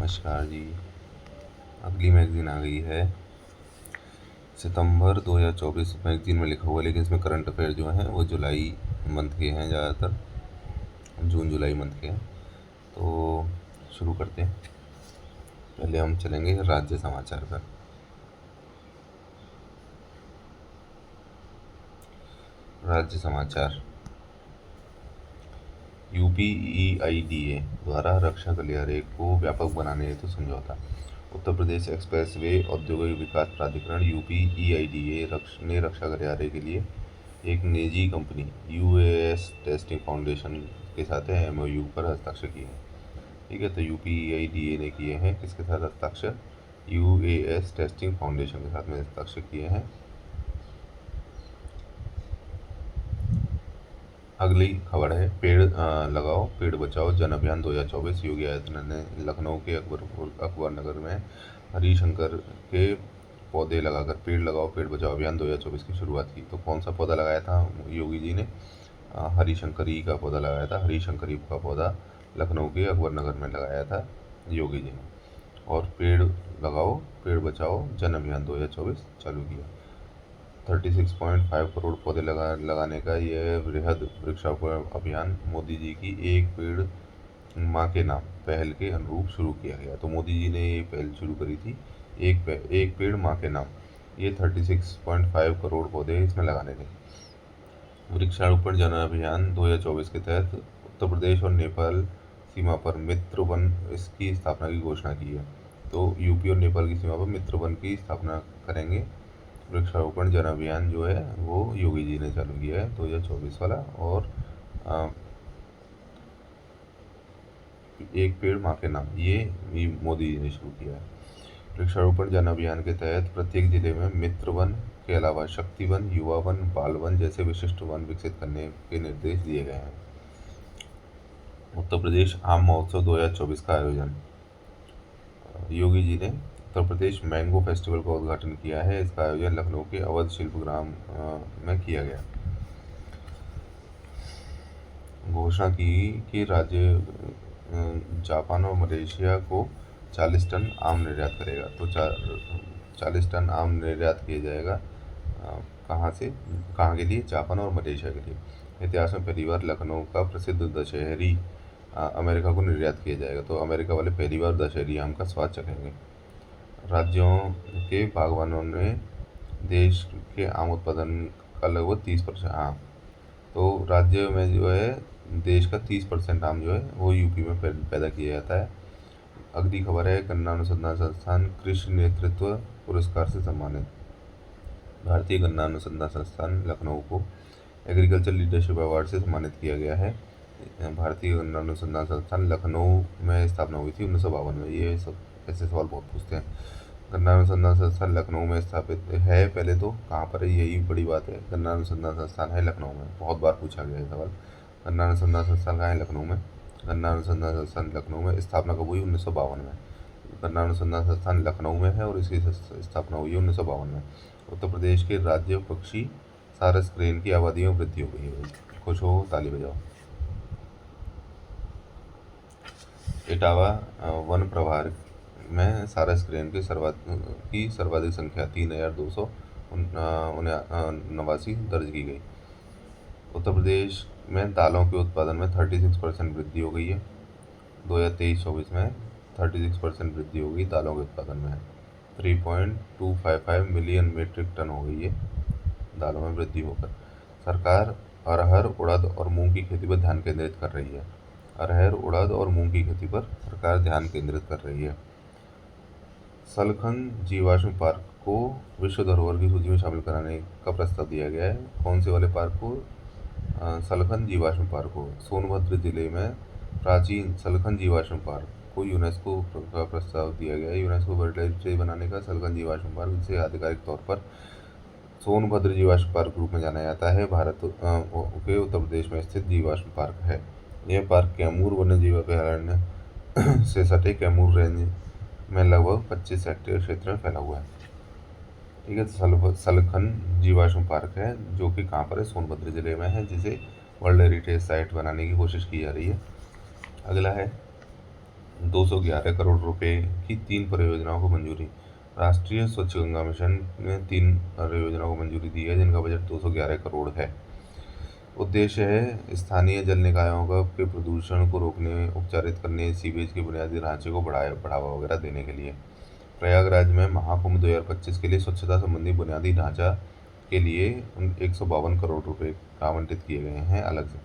नमस्कार जी। अगली मैगज़ीन आ गई है सितंबर 2024 मैगज़ीन में लिखा हुआ है, लेकिन इसमें करंट अफेयर जो हैं वो जुलाई मंथ के हैं, ज़्यादातर जून जुलाई मंथ के हैं। तो शुरू करते हैं। पहले हम चलेंगे राज्य समाचार पर। राज्य समाचार। UPEIDA द्वारा रक्षा गलियारे को व्यापक बनाने हेतु समझौता। उत्तर प्रदेश एक्सप्रेसवे औद्योगिक विकास प्राधिकरण UPEIDA ने रक्षा गलियारे के लिए एक निजी कंपनी UAS टेस्टिंग फाउंडेशन के साथ MOU पर हस्ताक्षर किए हैं। ठीक है, तो UPEIDA ने किए हैं किसके साथ हस्ताक्षर? UAS टेस्टिंग फाउंडेशन के साथ में हस्ताक्षर किए हैं। अगली खबर है पेड़ लगाओ पेड़ बचाओ जन अभियान 2024। योगी आदित्यनाथ ने लखनऊ के अकबर नगर में हरिशंकर के पौधे लगाकर पेड़ लगाओ पेड़ बचाओ अभियान 2024 की शुरुआत की। तो कौन सा पौधा लगाया था योगी जी ने? हरिशंकरी का पौधा लगाया था। हरिशंकरी का पौधा लखनऊ के अकबर नगर में लगाया था योगी जी ने। और पेड़ लगाओ पेड़ बचाओ जन अभियान 2024 चालू किया। 36.5 करोड़ पौधे लगाने का यह वृहद वृक्षारोपण अभियान मोदी जी की एक पेड़ माँ के नाम पहल के अनुरूप शुरू किया गया। तो मोदी जी ने ये पहल शुरू करी थी, एक पेड़ माँ के नाम। ये 36.5 करोड़ पौधे इसमें लगाने थे। वृक्षारोपण जन अभियान 2024 के तहत उत्तर प्रदेश और नेपाल सीमा पर मित्र वन इसकी स्थापना की घोषणा की है। तो यूपी और नेपाल की सीमा पर मित्र वन की स्थापना करेंगे। वृक्षारोपण जन अभियान जो है वो योगी जी ने चालू किया है 2024 वाला। और एक पेड़ माँ के नाम ये मोदी जी ने शुरू किया है। वृक्षारोपण जन अभियान के तहत प्रत्येक जिले में मित्र वन के अलावा शक्ति वन, युवा वन, बाल वन जैसे विशिष्ट वन विकसित करने के निर्देश दिए गए हैं। उत्तर प्रदेश आम महोत्सव 2024 का आयोजन। योगी जी ने उत्तर प्रदेश मैंगो फेस्टिवल का उद्घाटन किया है। इसका आयोजन लखनऊ के अवध शिल्पग्राम में किया गया। घोषणा की कि राज्य जापान और मलेशिया को 40 टन आम निर्यात करेगा। तो 40 टन आम निर्यात किया जाएगा। कहाँ से कहाँ के लिए? जापान और मलेशिया के लिए। इतिहास में पहली बार लखनऊ का प्रसिद्ध दशहरी अमेरिका को निर्यात किया जाएगा। तो अमेरिका वाले पहली बार दशहरी आम का स्वाद चखेंगे। राज्यों के बागवानों ने देश के आम उत्पादन का लगभग 30%। हाँ, तो राज्य में जो है देश का 30% आम जो है वो यूपी में पैदा किया जाता है। अगली खबर है गन्ना अनुसंधान संस्थान कृषि नेतृत्व पुरस्कार से सम्मानित। भारतीय गन्ना अनुसंधान संस्थान लखनऊ को एग्रीकल्चर लीडरशिप अवार्ड से सम्मानित किया गया है। भारतीय गन्ना अनुसंधान संस्थान लखनऊ में स्थापना हुई थी 1952 में। ये सब ऐसे सवाल बहुत पूछते हैं। गन्ना अनुसंधान संस्थान लखनऊ में स्थापित है। पहले तो कहाँ पर है, यही बड़ी बात है। गन्ना अनुसंधान संस्थान है लखनऊ में, बहुत बार पूछा गया है सवाल। गन्ना अनुसंधान संस्थान कहाँ है? लखनऊ में। गन्ना अनुसंधान संस्थान लखनऊ में स्थापना कब हुई? 1952 में। गन्ना अनुसंधान संस्थान लखनऊ में है और इसकी स्थापना हुई है 1952 में। उत्तर प्रदेश के राज्य पक्षी सारस क्रेन की आबादी में वृद्धि हो गई है। खुश हो, ताली बजाओ। इटावा वन प्रभार में सारस क्रेन की सर्वाधिक संख्या 3289 दर्ज की गई। उत्तर प्रदेश में दालों के उत्पादन में 36% वृद्धि हो गई है। 2023-24 में 36% वृद्धि हो गई दालों के उत्पादन में। 3.255 मिलियन मीट्रिक टन हो गई है दालों में वृद्धि होकर। सरकार अरहर, उड़द और मूंग की खेती पर ध्यान केंद्रित कर रही है। अरहर, उड़द और मूंग की खेती पर सरकार ध्यान केंद्रित कर रही है। सलखन जीवाश्म पार्क को विश्व धरोहर की सूची में शामिल कराने का प्रस्ताव दिया गया है। कौन से वाले पार्क को? सलखन जीवाश्म पार्क को। सोनभद्र जिले में प्राचीन सलखन जीवाश्म पार्क को यूनेस्को का प्रस्ताव दिया गया है। यूनेस्को वर्ल्ड हेरिटेज बनाने का सलखन जीवाश्म पार्क, जिसे आधिकारिक तौर पर सोनभद्र जीवाश्म पार्क रूप में जाना जाता है, भारत के उत्तर प्रदेश में स्थित जीवाश्म पार्क है। यह पार्क कैमूर वन्यजीव अभयारण्य से सटे कैमूर रेंज में लगभग 25 हेक्टेयर क्षेत्र में फैला हुआ है। ठीक है, तो सलखन जीवाश्म पार्क है जो कि कहाँ पर है? सोनभद्र जिले में है, जिसे वर्ल्ड हेरिटेज साइट बनाने की कोशिश की जा रही है। अगला है 211 करोड़ रुपए की 3 परियोजनाओं को मंजूरी। राष्ट्रीय स्वच्छ गंगा मिशन ने 3 परियोजनाओं को मंजूरी दी है जिनका बजट 211 करोड़ है। उद्देश्य है स्थानीय जल निकायों का के प्रदूषण को रोकने, उपचारित करने, सीवेज के बुनियादी ढांचे को बढ़ावा वगैरह देने के लिए। प्रयागराज में महाकुंभ 2025 के लिए स्वच्छता संबंधी बुनियादी ढांचा के लिए 152 करोड़ रुपए आवंटित किए गए हैं अलग से,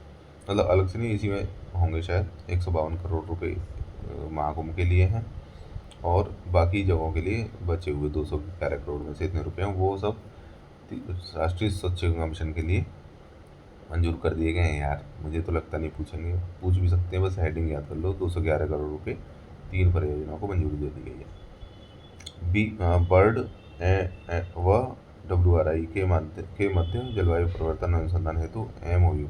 मतलब अलग से नहीं, इसी में होंगे शायद। 152 करोड़ रुपए महाकुंभ के लिए हैं और बाकी जगहों के लिए बचे हुए 211 करोड़ में से इतने रुपए हैं वो सब राष्ट्रीय स्वच्छ गंगा मिशन के लिए मंजूर कर दिए गए हैं। यार मुझे तो लगता नहीं पूछेंगे, पूछ भी सकते हैं, बस हेडिंग याद कर लो। 211 करोड़ रुपए 3 परियोजनाओं को मंजूरी दे दी गई है। बर्ड व WRI के मध्य जलवायु परिवर्तन अनुसंधान हेतु MOU।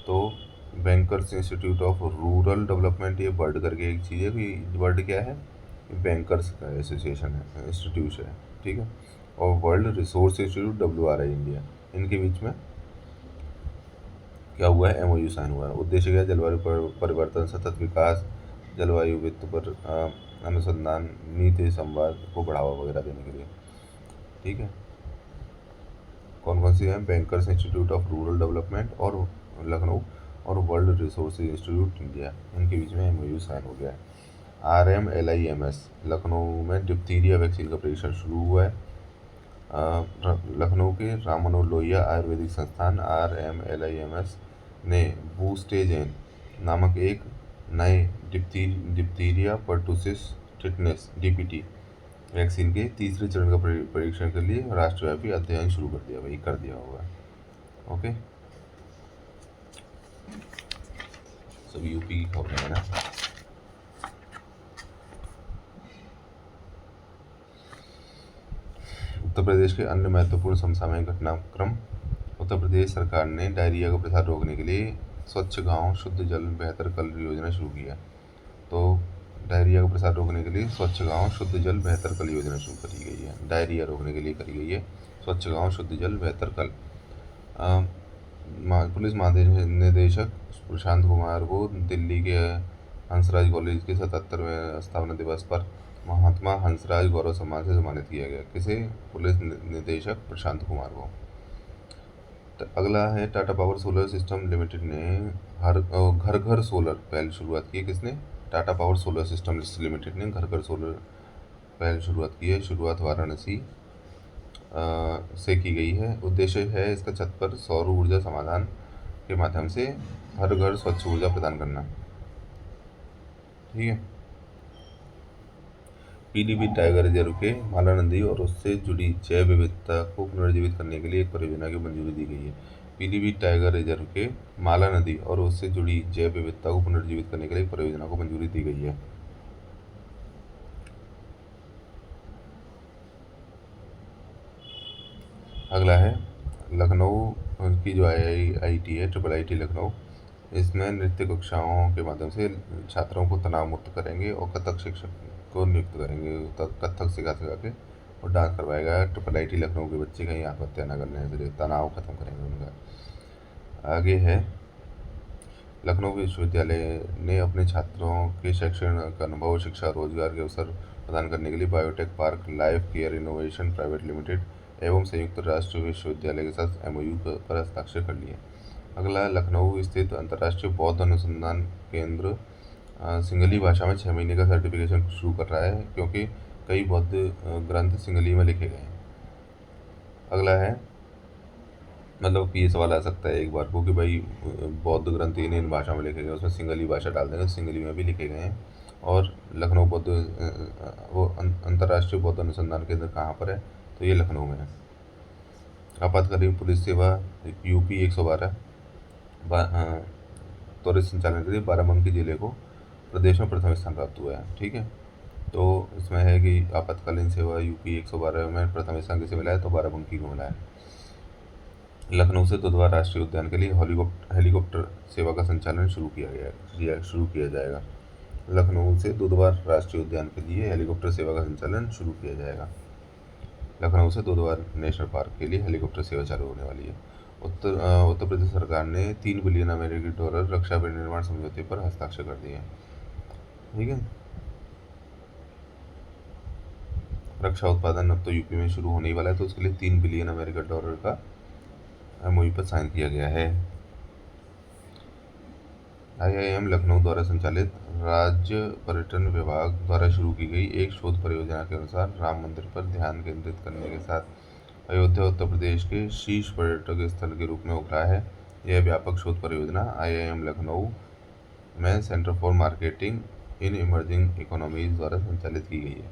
तो bankers institute of rural development, ये बर्ड करके एक चीज़ है कि बर्ड क्या है, बैंकर्स का एसोसिएशन है, इंस्टीट्यूट है, ठीक है। और world resource institute WRI India, इनके बीच में क्या हुआ है, MOU साइन हुआ है। उद्देश्य क्या है, जलवायु परिवर्तन, सतत विकास, जलवायु वित्त पर अनुसंधान, नीति संवाद को बढ़ावा वगैरह देने के लिए, ठीक है। कौन कौन सी है, bankers institute of rural development और लखनऊ और वर्ल्ड रिसोर्स इंस्टीट्यूट इंडिया, इनके बीच में MOU साइन हो गया है। RMLIMS, लखनऊ में डिप्थीरिया वैक्सीन का परीक्षण शुरू हुआ है। लखनऊ के राम मनोहर लोहिया आयुर्वेदिक संस्थान RMLIMS ने बूस्टेजेन नामक एक नए diphtheria pertussis tetanus DPT vaccine के तीसरे चरण का परीक्षण के लिए राष्ट्रव्यापी अध्ययन शुरू कर दिया, वही कर दिया होगा। ओके, सब यूपी की खबरें हैं ना। उत्तर प्रदेश के अन्य महत्वपूर्ण समसामयिक घटनाक्रम। उत्तर प्रदेश सरकार ने डायरिया का प्रसार रोकने के लिए स्वच्छ गांव शुद्ध जल बेहतर कल योजना शुरू की है। तो डायरिया का प्रसार रोकने के लिए स्वच्छ गांव शुद्ध जल बेहतर कल योजना शुरू करी गई है। डायरिया रोकने के लिए करी गई है स्वच्छ गांव शुद्ध जल बेहतर कल। पुलिस महानिदेशक प्रशांत कुमार को दिल्ली के हंसराज कॉलेज के 77वें स्थापना दिवस पर महात्मा हंसराज गौरव सम्मान से सम्मानित किया गया। किसे, पुलिस निदेशक प्रशांत कुमार को। अगला है Tata power solar system limited ने घर घर सोलर पहल शुरुआत की है। किसने, Tata power solar system limited ने घर घर सोलर पहल शुरुआत की है। शुरुआत वाराणसी से की गई है। उद्देश्य है इसका छत पर सौर ऊर्जा समाधान के माध्यम से हर घर स्वच्छ ऊर्जा प्रदान करना, ठीक है। पीलीभीत टाइगर रिजर्व के माला नदी और उससे जुड़ी जैव विविधता को पुनर्जीवित करने के लिए एक परियोजना की मंजूरी दी गई है। पीलीभीत टाइगर रिजर्व के माला नदी और उससे जुड़ी जैव विविधता को पुनर्जीवित करने के लिए एक परियोजना को मंजूरी दी गई है। अगला है लखनऊ की जो IIT है, IIT लखनऊ, इसमें नृत्य कक्षाओं के माध्यम से छात्रों को तनाव मुक्त करेंगे और कथक शिक्षक को नियुक्त करेंगे, कथक सिखा के और डांस करवाएगा। IIT लखनऊ के बच्चे कहीं आत्महत्या न करने से तनाव खत्म करेंगे उनका। आगे है लखनऊ विश्वविद्यालय ने अपने छात्रों के शैक्षणिक अनुभव, शिक्षा, रोजगार के अवसर प्रदान करने के लिए biotech park life care innovation private limited एवं संयुक्त राष्ट्र विश्वविद्यालय के साथ MOU पर हस्ताक्षर कर लिए। अगला, लखनऊ स्थित अंतर्राष्ट्रीय बौद्ध अनुसंधान केंद्र सिंगली भाषा में 6 महीने का सर्टिफिकेशन शुरू कर रहा है क्योंकि कई बौद्ध ग्रंथ सिंगली में लिखे गए हैं। अगला है, मतलब ये सवाल आ सकता है एक बार को कि भाई बौद्ध ग्रंथ इन भाषा में लिखे गए, उसमें सिंगली भाषा डाल देंगे, सिंगली में भी लिखे गए हैं। और लखनऊ बौद्ध वो अंतर्राष्ट्रीय बौद्ध अनुसंधान केंद्र कहाँ पर है, तो ये लखनऊ में है। आपातकालीन पुलिस सेवा UP 112 त्वरित संचालन के लिए बाराबंकी जिले को प्रदेश में प्रथम स्थान प्राप्त हुआ है, ठीक है। तो इसमें है कि आपातकालीन सेवा UP 112 में प्रथम स्थान किसे मिला है, तो बाराबंकी को मिला है। लखनऊ से दुधवा राष्ट्रीय उद्यान के लिए हेलीकॉप्टर सेवा का संचालन शुरू किया जाएगा। लखनऊ से दुधवा राष्ट्रीय उद्यान के लिए हेलीकॉप्टर सेवा का संचालन शुरू किया जाएगा। लखनऊ से दुधवा नेशनल पार्क के लिए हेलीकॉप्टर सेवा चालू होने वाली है। उत्तर प्रदेश सरकार ने 3 बिलियन अमेरिकी डॉलर रक्षा विनिर्माण समझौते पर हस्ताक्षर कर दिए हैं, ठीक है। रक्षा उत्पादन अब तो यूपी में शुरू होने ही वाला है, तो उसके लिए $3 बिलियन अमेरिकन डॉलर का एमओयू पर साइन किया गया है। आईआईएम लखनऊ द्वारा संचालित राज्य पर्यटन विभाग द्वारा शुरू की गई एक शोध परियोजना के अनुसार राम मंदिर पर ध्यान केंद्रित करने के साथ अयोध्या उत्तर प्रदेश के शीर्ष पर्यटक स्थल के रूप में उभरा है। यह व्यापक शोध परियोजना आईआईएम लखनऊ में centre for marketing in emerging economies द्वारा संचालित की गई है।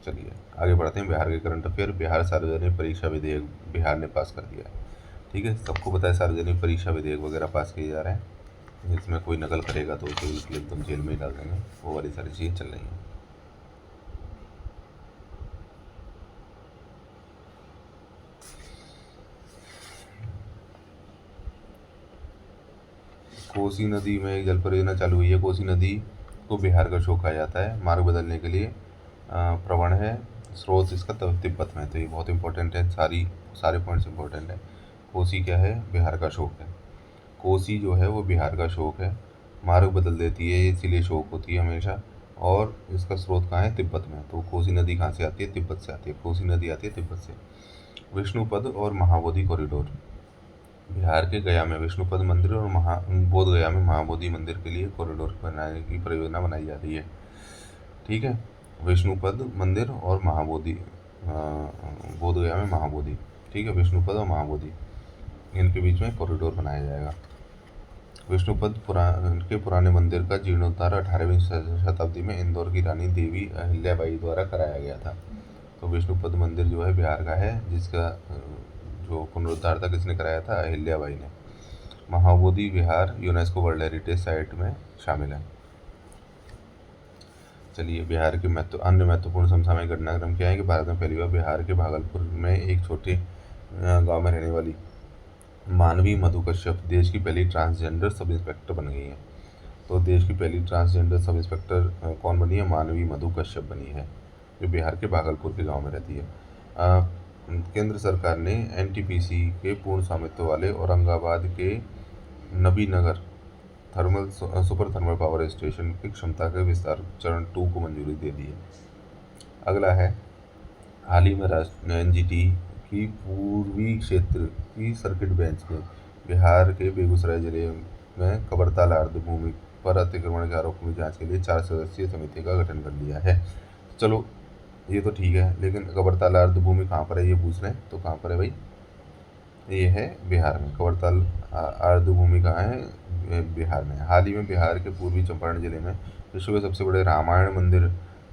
चलिए आगे बढ़ते हैं। बिहार के करंट अफेयर। बिहार सार्वजनिक परीक्षा विधेयक बिहार ने पास कर दिया है। ठीक है, सबको पता है सार्वजनिक परीक्षा विधेयक वगैरह पास किए जा रहे हैं। इसमें कोई नकल करेगा तो उसे बिल्कुल एकदम जेल में ही डाल देंगे, वो वाली सारी चीज़ें चल रही हैं। कोसी नदी में एक जल परियोजना चालू हुई है। कोसी नदी को बिहार का शोक कहा जाता है। मार्ग बदलने के लिए प्रवण है। स्रोत इसका तिब्बत में, तो ये बहुत इंपॉर्टेंट है। सारे पॉइंट्स इंपॉर्टेंट है। कोसी क्या है? बिहार का शोक है। कोसी जो है वो बिहार का शोक है। मार्ग बदल देती है, इसीलिए शोक होती है हमेशा। और इसका स्रोत कहाँ है? तिब्बत में। तो कोसी नदी कहाँ से आती है? तिब्बत से आती है। कोसी नदी आती है तिब्बत से। विष्णुपद और महाबोधि कॉरिडोर। बिहार के गया में विष्णुपद मंदिर और बोध गया में महाबोधि मंदिर के लिए कॉरिडोर बनाने की परियोजना बनाई जा रही है। ठीक है, विष्णुपद मंदिर और महाबोधि, बोध गया में महाबोधि। ठीक है, विष्णुपद और महाबोधि, इनके बीच में कॉरिडोर बनाया जाएगा। विष्णुपद के पुराने मंदिर का जीर्णोद्धार 18वीं शताब्दी में इंदौर की रानी देवी अहिल्याबाई द्वारा कराया गया था। तो विष्णुपद मंदिर जो है बिहार का है, जिसका जो पुनरुद्धार था किसने कराया था? अहिल्याबाई ने। महाबोधि विहार यूनेस्को वर्ल्ड हेरिटेज साइट में शामिल है। चलिए, बिहार के अन्य महत्वपूर्ण समसामयिक घटनाक्रम क्या है कि भारत में पहली बार बिहार के भागलपुर में एक छोटे गांव में रहने वाली मानवी मधु कश्यप देश की पहली ट्रांसजेंडर सब इंस्पेक्टर बन गई है। तो देश की पहली ट्रांसजेंडर सब इंस्पेक्टर कौन बनी है? मानवी मधु कश्यप बनी है, जो बिहार के भागलपुर के गांव में रहती है। केंद्र सरकार ने एनटीपीसी के पूर्ण स्वामित्व वाले औरंगाबाद के Nabinagar super thermal power station की क्षमता के विस्तार चरण 2 को मंजूरी दे दी है। अगला है, हाल ही में एनजीटी की पूर्वी क्षेत्र की सर्किट बेंच ने बिहार के बेगूसराय जिले में कबरताल आर्द्र भूमि पर अतिक्रमण के आरोप में जांच के लिए 4 सदस्यीय समिति का गठन कर लिया है। चलो ये तो ठीक है, लेकिन कबरताल आर्द्र भूमि कहाँ पर है ये पूछ रहे हैं, तो कहाँ पर है भाई? ये है बिहार में। कबरताल आर्द्र भूमि कहाँ है? बिहार में। हाल ही में बिहार के पूर्वी चंपारण जिले में विश्व के सबसे बड़े रामायण मंदिर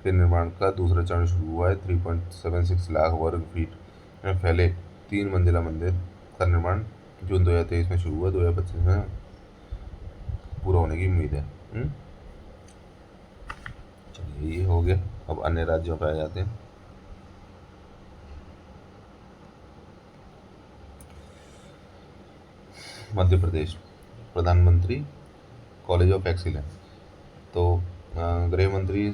के निर्माण का दूसरा चरण शुरू हुआ है। 3.76 लाख वर्ग फीट में फैले 3 मंजिला मंदिर का निर्माण जून 2023 में शुरू हुआ। 2025 में पूरा होने की उम्मीद है। चलिए ये हो गया। अब अन्य राज्यों पर आ जाते हैं। मध्य प्रदेश प्रधानमंत्री कॉलेज ऑफ एक्सीलेंस। तो गृह मंत्री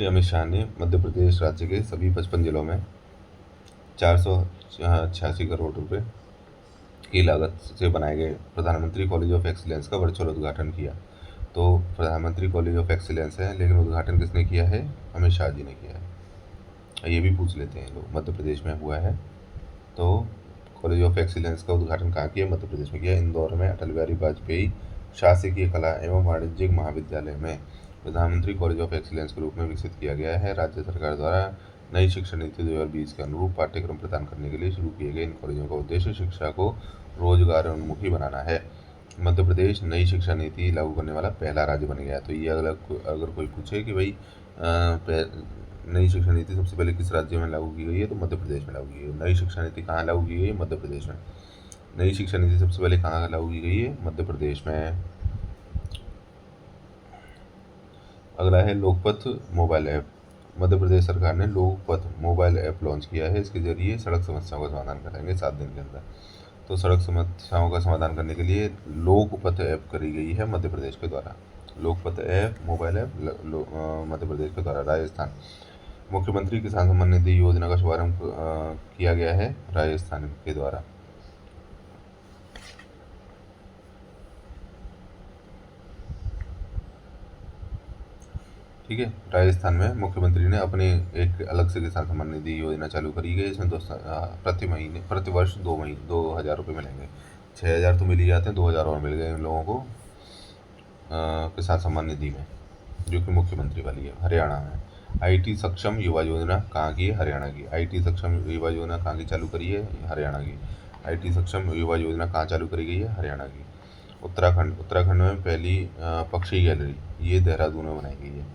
अमित शाह ने मध्य प्रदेश राज्य के सभी 55 जिलों में 486 करोड़ रुपए की लागत से बनाए गए प्रधानमंत्री कॉलेज ऑफ एक्सीलेंस का वर्चुअल उद्घाटन किया। तो प्रधानमंत्री कॉलेज ऑफ एक्सीलेंस है, लेकिन उद्घाटन किसने किया है? अमित शाह जी ने किया है। ये भी पूछ लेते हैं लोग, मध्य प्रदेश में हुआ है। तो कॉलेज ऑफ एक्सीलेंस का उद्घाटन कहाँ किया? मध्य प्रदेश में किया। इंदौर में अटल बिहारी वाजपेयी शासकीय कला एवं वाणिज्यिक महाविद्यालय में प्रधानमंत्री कॉलेज ऑफ एक्सीलेंस के रूप में विकसित किया गया है। राज्य सरकार द्वारा नई शिक्षा नीति 2020 के अनुरूप पाठ्यक्रम प्रदान करने के लिए शुरू किए गए इन कॉलेजों का उद्देश्य शिक्षा को रोजगार उन्मुखी बनाना है। मध्य प्रदेश नई शिक्षा नीति लागू करने वाला पहला राज्य बन गया। तो ये अगर कोई पूछे कि भाई नई शिक्षा नीति सबसे पहले किस राज्य में लागू की गई है, तो मध्य प्रदेश में लागू की गई है। नई शिक्षा नीति कहाँ लागू की गई है? मध्य प्रदेश में। नई शिक्षा नीति सबसे पहले कहाँ लागू की गई है? मध्य प्रदेश में। अगला है लोकपथ मोबाइल ऐप। मध्य प्रदेश सरकार ने लोकपथ मोबाइल ऐप लॉन्च किया है। इसके जरिए सड़क समस्याओं का समाधान करेंगे 7 दिन के अंदर। तो सड़क समस्याओं का समाधान करने के लिए लोकपथ ऐप करी गई है मध्य प्रदेश के द्वारा। Lokpath app mobile app Madhya Pradesh के द्वारा। राजस्थान मुख्यमंत्री किसान सम्मान निधि योजना का शुभारंभ किया गया है राजस्थान के द्वारा। ठीक है। राजस्थान में मुख्यमंत्री ने अपने एक अलग से किसान सम्मान निधि योजना चालू करी गई। इसमें प्रति वर्ष 2,000 रुपये मिलेंगे। 6,000 तो मिल ही जाते हैं, 2,000 और मिल गए इन लोगों को किसान सम्मान निधि में, जो कि मुख्यमंत्री वाली है। हरियाणा में IT सक्षम युवा योजना कहाँ की है? हरियाणा की। IT सक्षम युवा योजना कहाँ की चालू करी है? हरियाणा की। IT सक्षम युवा योजना कहाँ चालू करी गई है? हरियाणा की। उत्तराखंड में पहली पक्षी गैलरी, ये देहरादून में बनाई गई है।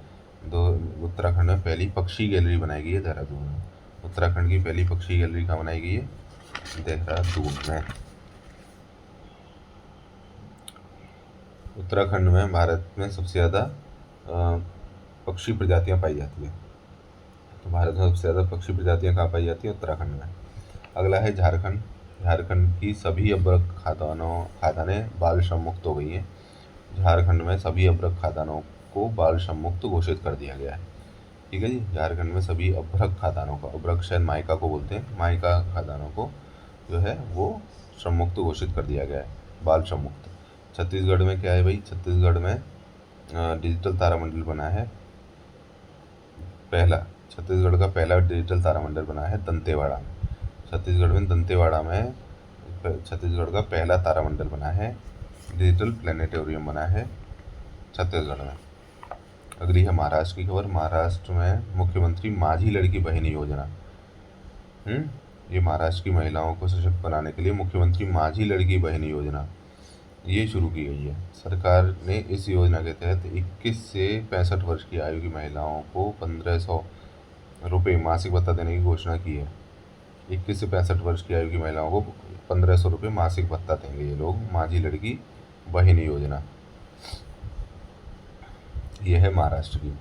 उत्तराखंड में पहली पक्षी गैलरी बनाई गई है देहरादून में। उत्तराखंड की पहली पक्षी गैलरी कहाँ बनाई गई है? देहरादून में। उत्तराखंड में भारत में सबसे ज़्यादा पक्षी प्रजातियां पाई जाती है। तो भारत में सबसे ज़्यादा पक्षी प्रजातियां कहाँ पाई जाती है? उत्तराखंड में। अगला है झारखंड। झारखंड की सभी अभ्रक खादानें बाल श्रम मुक्त हो गई हैं। झारखंड में सभी अभ्रक खादानों को बाल श्रम मुक्त घोषित कर दिया गया है। ठीक है जी। झारखंड में सभी अभ्रक खादानों को, अभ्रक शायद माइका को बोलते हैं, माइका खादानों को जो है वो श्रम मुक्त घोषित कर दिया गया है, बाल श्रम मुक्त। छत्तीसगढ़ में क्या है भाई? छत्तीसगढ़ में डिजिटल तारामंडल बना है पहला। छत्तीसगढ़ का पहला डिजिटल तारामंडल बना है दंतेवाड़ा में। छत्तीसगढ़ का पहला तारामंडल बना है, डिजिटल प्लेनेटोरियम बना है छत्तीसगढ़ में। अगली है महाराष्ट्र की खबर। महाराष्ट्र में मुख्यमंत्री माझी लड़की बहन योजना, ये महाराष्ट्र की महिलाओं को सशक्त बनाने के लिए मुख्यमंत्री माझी लड़की बहन योजना ये शुरू की गई है। सरकार ने इस योजना के तहत 21 से 65 वर्ष की आयु की महिलाओं को 1,500 रुपये मासिक भत्ता देने की घोषणा की है। 21 से 65 वर्ष की आयु की महिलाओं को 1,500 रुपये मासिक भत्ता देंगे ये लोग, माझी लड़की बहन योजना। यह है महाराष्ट्र की।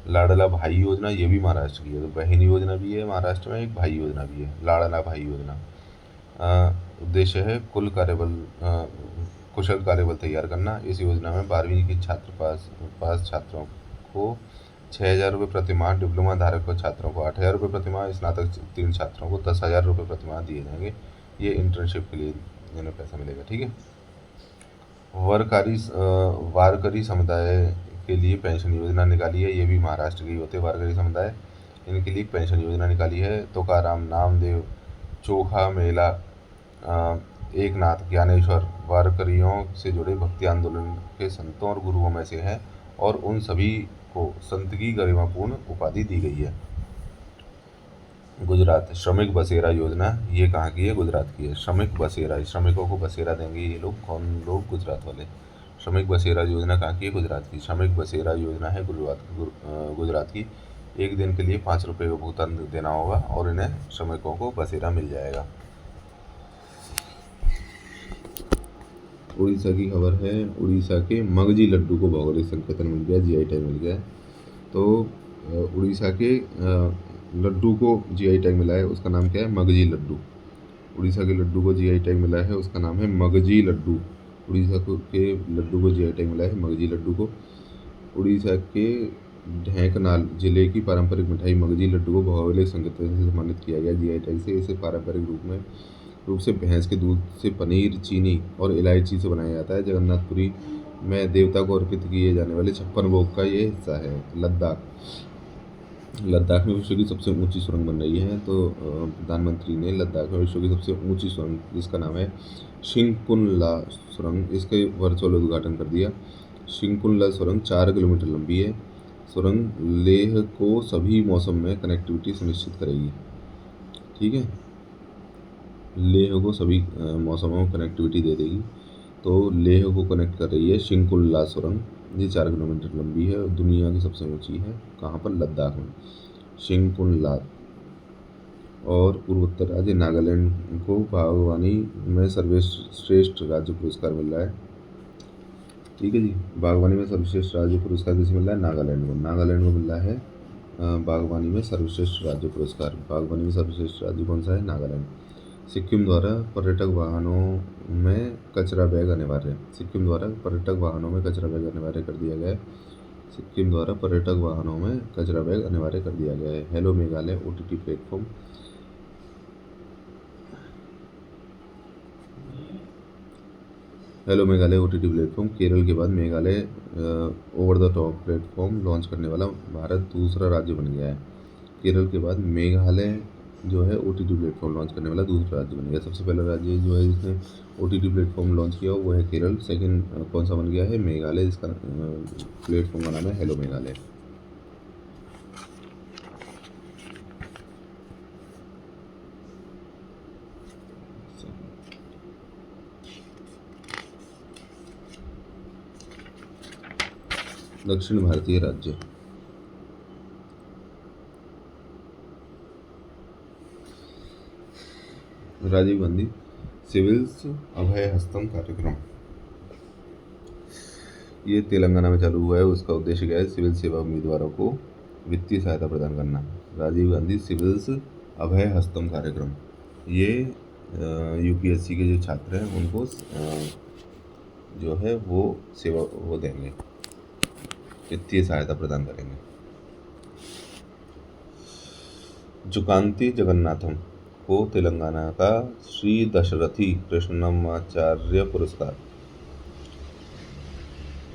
लाडला भाई योजना, ये भी महाराष्ट्र की है। तो बहन योजना भी है महाराष्ट्र में, एक भाई योजना भी है, लाडला भाई योजना। उद्देश्य है कुशल कार्यबल तैयार करना। इस योजना में 12वीं के पास छात्रों को 6,000 रुपये प्रतिमाह, डिप्लोमा धारक छात्रों को 8,000 रुपये प्रतिमाह, स्नातक उत्तीर्ण छात्रों को 10,000 रुपये प्रतिमाह दिए जाएंगे। ये इंटर्नशिप के लिए इन्हें पैसा मिलेगा। ठीक है। वारकरी समुदाय के लिए पेंशन योजना निकाली है। ये भी महाराष्ट्र की होते हैं वारकरी समुदाय, इनके लिए पेंशन योजना निकाली है। तुकाराम, नामदेव, चोखा मेला, एकनाथ, ज्ञानेश्वर वारकरियों से जुड़े भक्ति आंदोलन के संतों और गुरुओं में से हैं और उन सभी को संत की गरिमापूर्ण उपाधि दी गई है। गुजरात श्रमिक बसेरा योजना, ये कहाँ की है? गुजरात की है। श्रमिक बसेरा, श्रमिकों को बसेरा देंगे ये लोग। कौन लोग? गुजरात वाले। श्रमिक बसेरा योजना कहाँ की है? गुजरात की। श्रमिक बसेरा योजना है गुजरात की। एक दिन के लिए 5 रुपये का भुगतान देना होगा और इन्हें श्रमिकों को बसेरा मिल जाएगा। उड़ीसा की खबर है। उड़ीसा के मगजी लड्डू को भौगोलिक संकेतन मिल गया, GI टैग मिल गया। तो उड़ीसा के लड्डू को GI टैग मिला है, उसका नाम क्या है? मगजी लड्डू। उड़ीसा के लड्डू को GI टैग मिला है, उसका नाम है मगजी लड्डू। उड़ीसा के लड्डू को GI टैग मिला है, मगजी लड्डू को। उड़ीसा के ढेंकनाल जिले की पारंपरिक मिठाई मगजी लड्डू को भौगोलिक संकेतन से सम्मानित किया गया, GI टैग से। इसे पारंपरिक रूप से भैंस के दूध से पनीर, चीनी और इलायची से बनाया जाता है। जगन्नाथपुरी में देवता को अर्पित किए जाने वाले 56 भोग का ये हिस्सा है। लद्दाख में विश्व की सबसे ऊंची सुरंग बन रही है। तो प्रधानमंत्री ने लद्दाख में विश्व की सबसे ऊंची सुरंग, जिसका नाम है शिंकुनला सुरंग, इसका वर्चुअल उद्घाटन कर दिया। शिंकुनला सुरंग 4 किलोमीटर लंबी है। सुरंग लेह को सभी मौसम में कनेक्टिविटी सुनिश्चित करेगी। ठीक है, लेह को सभी मौसमों में कनेक्टिविटी दे देगी। तो लेह को कनेक्ट कर रही है शिंकुनला सुरंग। ये 4 किलोमीटर लंबी है और दुनिया की सबसे ऊंची है। कहाँ पर? लद्दाख में, शिंकुनला। और पूर्वोत्तर राज्य नागालैंड को बागवानी में सर्वश्रेष्ठ राज्य पुरस्कार मिल रहा है। ठीक है जी। बागवानी में सर्वश्रेष्ठ राज्य पुरस्कार किसे मिल रहा है? नागालैंड को। नागालैंड को मिल रहा है बागवानी में सर्वश्रेष्ठ राज्य पुरस्कार। बागवानी में सर्वश्रेष्ठ राज्य कौन सा है? नागालैंड। सिक्किम द्वारा पर्यटक वाहनों में कचरा बैग अनिवार्य। सिक्किम द्वारा पर्यटक वाहनों में कचरा बैग अनिवार्य कर दिया गया है। सिक्किम द्वारा पर्यटक वाहनों में कचरा बैग अनिवार्य कर दिया गया है। Hello Meghalaya OTT platform. Hello Meghalaya OTT platform, Kerala के बाद Meghalaya over the top platform launch करने वाला भारत दूसरा राज्य बन गया है। केरल के बाद मेघालय जो है ओटीटी प्लेटफॉर्म लॉन्च करने वाला दूसरा राज्य बन गया। सबसे पहला राज्य जो है जिसने ओटीटी प्लेटफॉर्म लॉन्च किया वो है केरल। सेकंड कौन सा बन गया है? मेघालय। इसका प्लेटफॉर्म का नाम है हेलो मेघालय। दक्षिण भारतीय राज्य, राजीव गांधी सिविल्स अभय हस्तम कार्यक्रम, ये तेलंगाना में चालू हुआ है। उसका उद्देश्य क्या है? सिविल सेवा उम्मीदवारों को वित्तीय सहायता प्रदान करना। राजीव गांधी सिविल्स अभय हस्तम कार्यक्रम, ये यूपीएससी के जो छात्र हैं उनको जो है वो सेवा वो देंगे, वित्तीय सहायता प्रदान करेंगे। जुकांती जगन्नाथम को तेलंगाना का श्री दशरथी कृष्णमाचार्य पुरस्कार,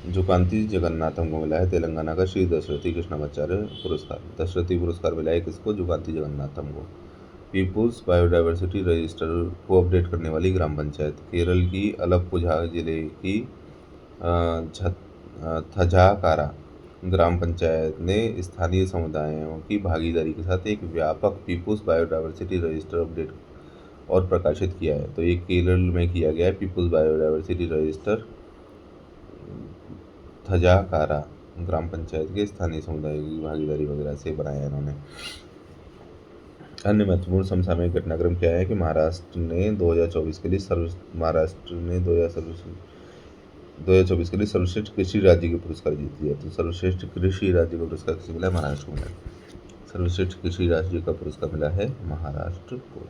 जुकांती जगन्नाथम को मिला है तेलंगाना का श्री दशरथी कृष्णमाचार्य पुरस्कार। दशरथी पुरस्कार मिला है किसको? जुकांती जगन्नाथम को। पीपुल्स बायोडाइवर्सिटी रजिस्टर को अपडेट करने वाली ग्राम पंचायत, केरल की अलप्पुझा जिले की थजाकारा ग्राम पंचायत ने स्थानीय समुदायों की भागीदारी के साथ एक व्यापक पीपुल्स बायोडाइवर्सिटी रजिस्टर अपडेट और प्रकाशित किया है। तो ये केरल में किया गया है पीपुल्स बायोडाइवर्सिटी रजिस्टर, थजाकारा ग्राम पंचायत के स्थानीय समुदाय की भागीदारी वगैरह से बनाया इन्होंने। अन्य महत्वपूर्ण समसामयिक घटनाक्रम क्या है कि महाराष्ट्र ने 2024 के लिए सर्वश्रेष्ठ कृषि राज्य के पुरस्कार जीत लिया। तो सर्वश्रेष्ठ कृषि राज्य का पुरस्कार किसे मिला? महाराष्ट्र को मिला। सर्वश्रेष्ठ कृषि राज्य का पुरस्कार मिला है महाराष्ट्र को।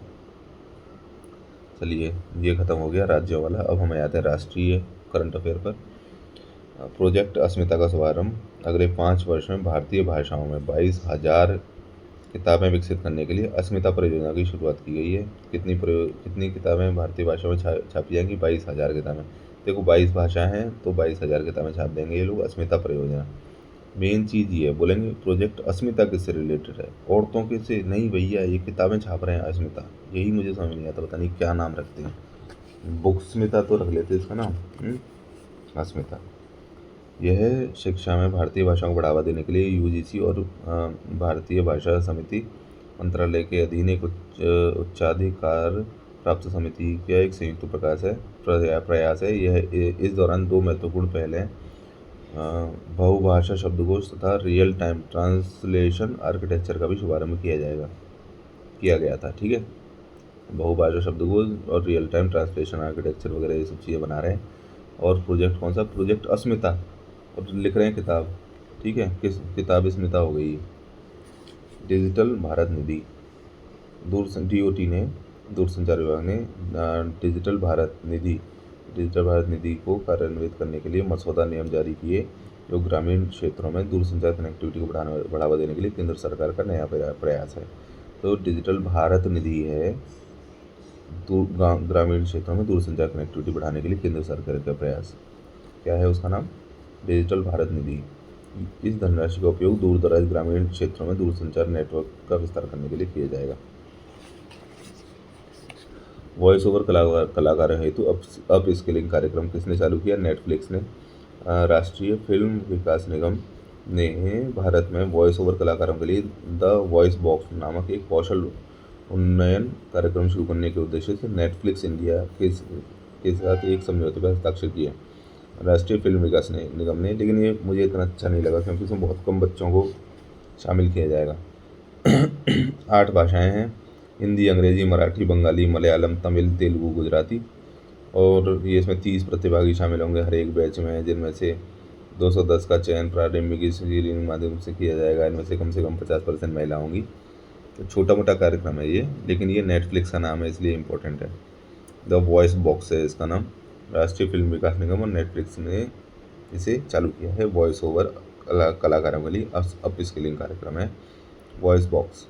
चलिए ये खत्म हो गया राज्यों वाला। अब हमें आते हैं राष्ट्रीय करंट अफेयर पर। प्रोजेक्ट अस्मिता का शुभारंभ, अगले 5 वर्ष में भारतीय भाषाओं में 22,000 किताबें विकसित करने के लिए अस्मिता परियोजना की शुरुआत की गई है। कितनी किताबें भारतीय भाषा में छापी जाएंगी? 22,000 किताबें। देखो 22 भाषाएं हैं तो 22,000 किताबें छाप देंगे ये लोग। अस्मिता परियोजना, मेन चीज़ ये है। बोलेंगे प्रोजेक्ट अस्मिता किससे रिलेटेड है? औरतों के से नहीं भैया, ये किताबें छाप रहे हैं अस्मिता, यही मुझे समझ नहीं आता, पता नहीं क्या नाम रखते हैं। बुकस्मिता तो रख लेते इसका नाम, अस्मिता। यह शिक्षा में भारतीय भाषाओं को बढ़ावा देने के लिए यूजीसी और भारतीय भाषा समिति मंत्रालय के अधीन एक उच्चाधिकार प्राप्त समिति का एक संयुक्त प्रयास है। यह इस दौरान 2 महत्वपूर्ण पहलें बहुभाषा शब्दकोश तथा रियल टाइम ट्रांसलेशन आर्किटेक्चर का भी शुभारंभ किया गया था। ठीक है, बहुभाषा शब्दकोश और रियल टाइम ट्रांसलेशन आर्किटेक्चर वगैरह ये सब चीज़ें बना रहे हैं। और प्रोजेक्ट कौन सा? प्रोजेक्ट अस्मिता, और लिख रहे हैं किताब। ठीक है, किस किताब अस्मिता हो गई। डिजिटल भारत निधि, DOT ने, दूरसंचार विभाग ने डिजिटल भारत निधि को कार्यान्वित करने के लिए मसौदा नियम जारी किए, जो ग्रामीण क्षेत्रों में दूरसंचार कनेक्टिविटी को बढ़ावा देने के लिए केंद्र सरकार का नया प्रयास है। तो डिजिटल भारत निधि है ग्रामीण क्षेत्रों में दूरसंचार कनेक्टिविटी बढ़ाने के लिए केंद्र सरकार का प्रयास। क्या है उसका नाम? डिजिटल भारत निधि। इस धनराशि का उपयोग दूर दराज ग्रामीण क्षेत्रों में दूरसंचार नेटवर्क का विस्तार करने के लिए किया जाएगा। वॉइस ओवर कलाकारों हेतु अप स्किलिंग कार्यक्रम किसने चालू किया? नेटफ्लिक्स ने। राष्ट्रीय फिल्म विकास निगम ने भारत में वॉइस ओवर कलाकारों के लिए द वॉइस बॉक्स नामक एक कौशल उन्नयन कार्यक्रम शुरू करने के उद्देश्य से नेटफ्लिक्स इंडिया के साथ एक समझौते पर हस्ताक्षर किए राष्ट्रीय फिल्म विकास निगम ने। लेकिन ये मुझे इतना अच्छा नहीं लगा क्योंकि इसमें बहुत कम बच्चों को शामिल किया जाएगा। 8 भाषाएं हैं, हिंदी, अंग्रेजी, मराठी, बंगाली, मलयालम, तमिल, तेलुगु, गुजराती। और ये इसमें 30 प्रतिभागी शामिल होंगे हर एक बैच में, जिनमें से 210 का चयन प्रारंभिक स्क्रीनिंग माध्यम से किया जाएगा। इनमें से कम 50% महिला होंगी। तो छोटा मोटा कार्यक्रम है ये, लेकिन ये नेटफ्लिक्स का नाम है इसलिए इम्पोर्टेंट है। द वॉइस बॉक्स है इसका नाम। राष्ट्रीय फिल्म विकास निगम और नेटफ्लिक्स ने इसे चालू किया है। वॉइस ओवर कलाकारों के लिए अप स्किलिंग कार्यक्रम है वॉइस बॉक्स।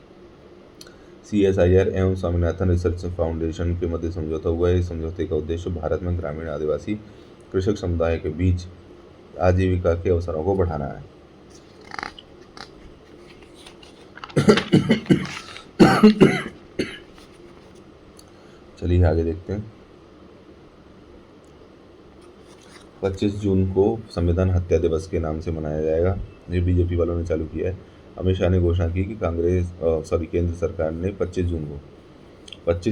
CSIR एवं स्वामीनाथन रिसर्च फाउंडेशन के मध्य समझौता हुआ है। इस समझौते का उद्देश्य भारत में ग्रामीण आदिवासी कृषक समुदाय के बीच आजीविका के अवसरों को बढ़ाना है। चलिए आगे देखते हैं। 25 जून को संविधान हत्या दिवस के नाम से मनाया जाएगा। ये बीजेपी वालों ने चालू किया है। अमित शाह ने घोषणा की कि केंद्र सरकार ने 25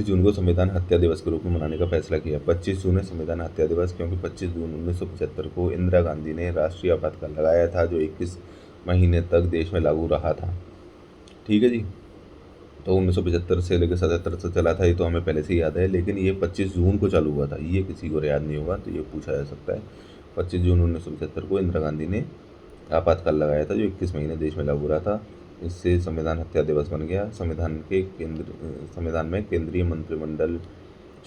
जून को संविधान हत्या दिवस के रूप में मनाने का फैसला किया। 25 जून है संविधान हत्या दिवस, क्योंकि 25 जून 1975 को इंदिरा गांधी ने राष्ट्रीय आपातकाल लगाया था, जो 21 महीने तक देश में लागू रहा था। ठीक है जी। तो 1975 से लेकर 77 से चला था, ये तो हमें पहले से ही याद है, लेकिन ये 25 जून को चालू हुआ था, ये किसी को याद नहीं होगा, तो ये पूछा जा सकता है। 25 जून 1975 को इंदिरा गांधी ने आपातकाल लगाया था, जो 21 महीने देश में लागू रहा था। इससे संविधान हत्या दिवस बन गया। संविधान में केंद्रीय मंत्रिमंडल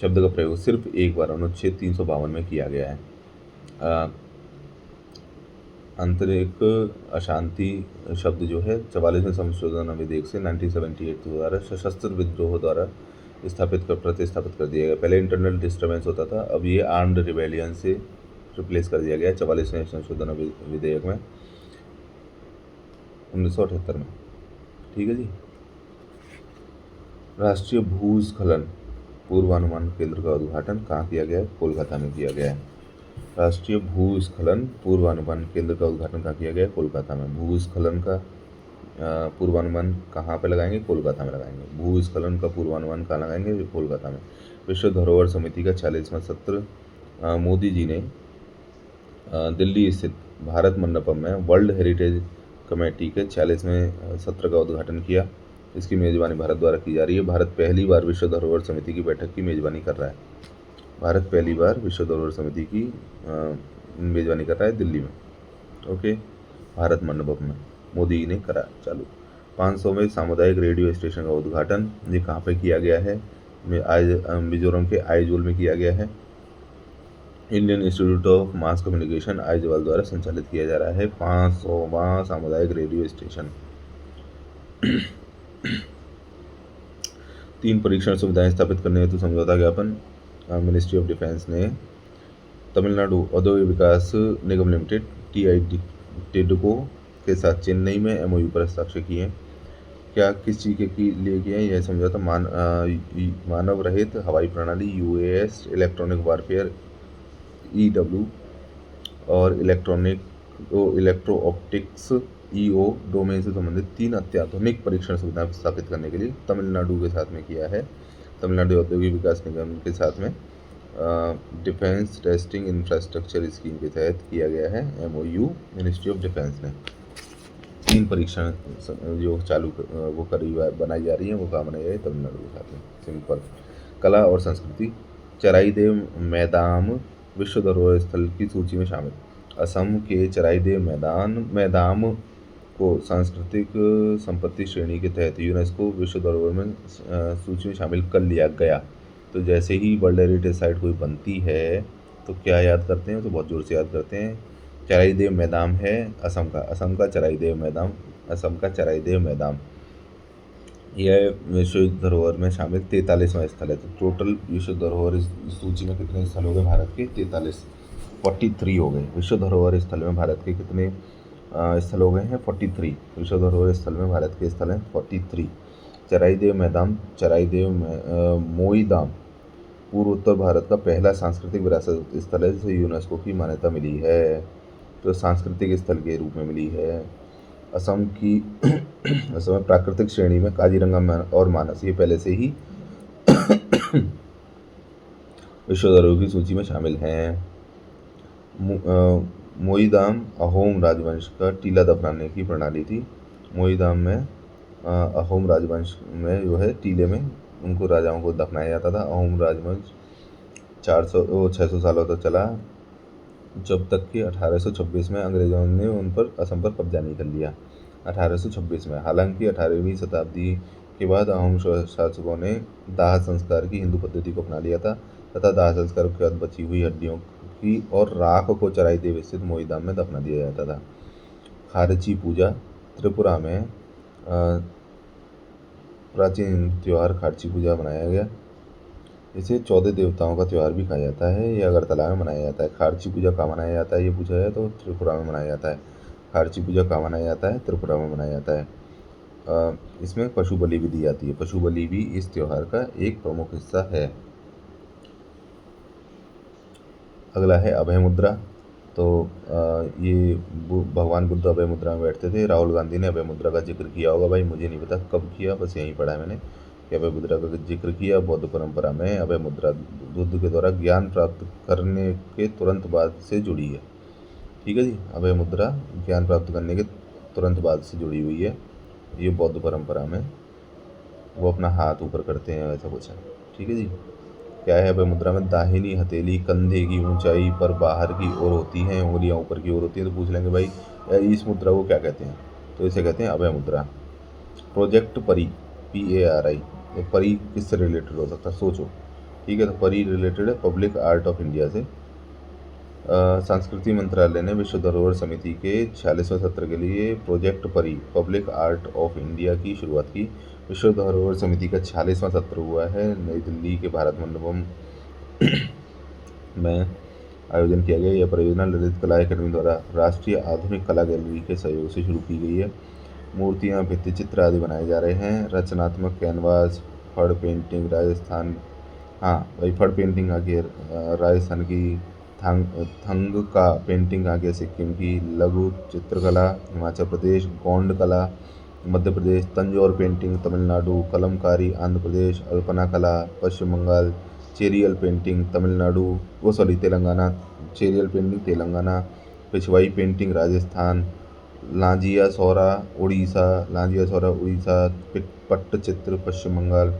शब्द का प्रयोग सिर्फ एक बार अनुच्छेद 352 में किया गया है। आंतरिक अशांति शब्द जो है 44वें संशोधन विधेयक से 1978 द्वारा सशस्त्र विद्रोह द्वारा प्रतिस्थापित कर दिया गया। पहले इंटरनल डिस्टर्बेंस होता था, अब ये आर्म्ड रिबेलियन से रिप्लेस कर दिया गया 44वें संशोधन विधेयक में 1978 में। ठीक है जी। राष्ट्रीय भूस्खलन पूर्वानुमान केंद्र का उद्घाटन कहाँ किया गया है? कोलकाता में किया गया है। राष्ट्रीय भूस्खलन पूर्वानुमान केंद्र का उद्घाटन कहाँ किया गया है? कोलकाता में। भूस्खलन का पूर्वानुमान कहाँ पे लगाएंगे? कोलकाता में लगाएंगे। भूस्खलन का पूर्वानुमान कहाँ लगाएंगे? कोलकाता में। विश्व धरोहर समिति का 40वां सत्र मोदी जी ने दिल्ली स्थित भारत मंडपम में वर्ल्ड हेरिटेज कमेटी के 40वें सत्र का उद्घाटन किया। इसकी मेज़बानी भारत द्वारा की जा रही है। भारत पहली बार विश्व धरोहर समिति की बैठक की मेज़बानी कर रहा है। भारत पहली बार विश्व धरोहर समिति की मेज़बानी कर रहा है दिल्ली में। ओके, भारत मंडपम में मोदी ने करा चालू। 500वें सामुदायिक रेडियो स्टेशन का उद्घाटन ये कहाँ पे किया गया है? मिजोरम के आइजोल में किया गया है। Indian institute of mass communication Aizawl द्वारा संचालित किया जा रहा है 500वां सामुदायिक रेडियो स्टेशन। 3 परीक्षण सुविधाएं स्थापित करने हेतु समझौता ज्ञापन मिनिस्ट्री ऑफ डिफेंस ने तमिलनाडु औद्योगिक विकास निगम लिमिटेड टिडको के साथ चेन्नई में MOU पर हस्ताक्षर किए हैं। क्या किस चीज़ के लिए किए हैं यह समझौता? मानव रहित हवाई प्रणाली UAS, इलेक्ट्रॉनिक वारफेयर EW और इलेक्ट्रो ऑप्टिक्स EO डोमेन से संबंधित 3 अत्याधुनिक परीक्षण सुविधाएं स्थापित करने के लिए तमिलनाडु के साथ में किया है। तमिलनाडु औद्योगिक विकास निगम के साथ में डिफेंस टेस्टिंग इंफ्रास्ट्रक्चर स्कीम के तहत किया गया है MOU मिनिस्ट्री ऑफ डिफेंस ने। 3 परीक्षण जो चालू वो बनाई जा रही है, वो कहाँ बनाई जा रही है? तमिलनाडु के साथ में। सिंपल। कला और संस्कृति। चराईदेव मैदाम विश्व धरोहर स्थल की सूची में शामिल। असम के चराईदेव मैदाम को सांस्कृतिक संपत्ति श्रेणी के तहत यूनेस्को विश्व धरोहर में सूची में शामिल कर लिया गया। तो जैसे ही वर्ल्ड हेरिटेज साइट कोई बनती है तो क्या याद करते हैं? तो बहुत जोर से याद करते हैं। चराईदेव मैदान है असम का चराईदेव मैदान यह विश्व धरोहर में शामिल 43वां स्थल है। तो टोटल विश्व धरोहर सूची में कितने स्थल हो गए भारत के? 43 हो गए। विश्व धरोहर स्थल में भारत के कितने स्थल हो गए हैं? 43। विश्व धरोहर स्थल में भारत के स्थल हैं 43। चराईदेव मोईदाम पूर्वोत्तर भारत का पहला सांस्कृतिक विरासत स्थल है जिसे यूनेस्को की मान्यता मिली है, तो सांस्कृतिक स्थल के रूप में मिली है। असम में प्राकृतिक श्रेणी में काजीरंगा और मानस ये पहले से ही विश्व धरोहर की सूची में शामिल हैं। मोईदाम अहोम राजवंश का टीला दफनाने की प्रणाली थी। मोईदाम में अहोम राजवंश में जो है टीले में उनको राजाओं को दफनाया जाता था। अहोम राजवंश 600 सालों तक चला, जब तक कि 1826 में अंग्रेजों ने उन पर असम पर कब्जा नहीं कर लिया। 1826 में। हालांकि 18वीं शताब्दी के बाद अहोम शासकों ने दाह संस्कार की हिंदू पद्धति को अपना लिया था तथा दाह संस्कार के बाद बची हुई हड्डियों की और राख को चराईदेव स्थित मोईदाम में दफना दिया जाता था। खारची पूजा। त्रिपुरा में प्राचीन त्यौहार खारची पूजा मनाया गया। इसे 14 देवताओं का त्यौहार भी कहा जाता है। ये अगरतला में मनाया जाता है। खार्ची पूजा कहाँ मनाया जाता है, ये पूछा जाए तो त्रिपुरा में मनाया जाता है। खार्ची पूजा कहाँ मनाया जाता है, त्रिपुरा में मनाया जाता है। इसमें पशु बलि भी दी जाती है। पशु बलि भी इस त्यौहार का एक प्रमुख हिस्सा है। अगला है अभय मुद्रा। तो ये भगवान बुद्ध अभय मुद्रा में बैठते थे। राहुल गांधी ने अभय मुद्रा का जिक्र किया होगा, भाई मुझे नहीं पता कब किया, बस यहीं पढ़ा है मैंने कि अभय मुद्रा का जिक्र किया। बौद्ध परंपरा में अभय मुद्रा बुद्ध के द्वारा ज्ञान प्राप्त करने के तुरंत बाद से जुड़ी है। ठीक है जी, अभय मुद्रा ज्ञान प्राप्त करने के तुरंत बाद से जुड़ी हुई है। ये बौद्ध परंपरा में वो अपना हाथ ऊपर करते हैं, ऐसा कुछ है। ठीक है जी। क्या है अभय मुद्रा में, दाहिनी हथेली कंधे की ऊंचाई पर बाहर की ओर होती हैं, उंगलियां ऊपर की ओर होती हैं। तो पूछ लेंगे भाई इस मुद्रा को क्या कहते हैं, तो इसे कहते हैं अभय मुद्रा। प्रोजेक्ट परी, PARI, परी किससे रिलेटेड हो सकता है, सोचो। ठीक है, तो परी रिलेटेड है पब्लिक आर्ट ऑफ इंडिया से। संस्कृति मंत्रालय ने विश्व धरोहर समिति के 46वें सत्र के लिए प्रोजेक्ट परी पब्लिक आर्ट ऑफ इंडिया की शुरुआत की। विश्व धरोहर समिति का 46वां सत्र हुआ है, नई दिल्ली के भारत मंडपम में आयोजन किया गया। यह परियोजना ललित कला अकादमी द्वारा राष्ट्रीय आधुनिक कला गैलरी के सहयोग से शुरू की गई है। मूर्तियाँ, भित्ति चित्र आदि बनाए जा रहे हैं। रचनात्मक कैनवास, फड़ पेंटिंग राजस्थान, हाँ भाई फड़ पेंटिंग आ गई राजस्थान की, थंग का पेंटिंग आ गया सिक्किम की, लघु चित्रकला हिमाचल प्रदेश, गोंड कला मध्य प्रदेश, तंजौर पेंटिंग तमिलनाडु, कलमकारी आंध्र प्रदेश, अल्पना कला पश्चिम बंगाल, चेरियल पेंटिंग तमिलनाडु, वो sorry Telangana, Cheriyal painting Telangana, Pichwai painting Rajasthan, Lanjia Saura Orissa, Pattachitra Paschim Bengal,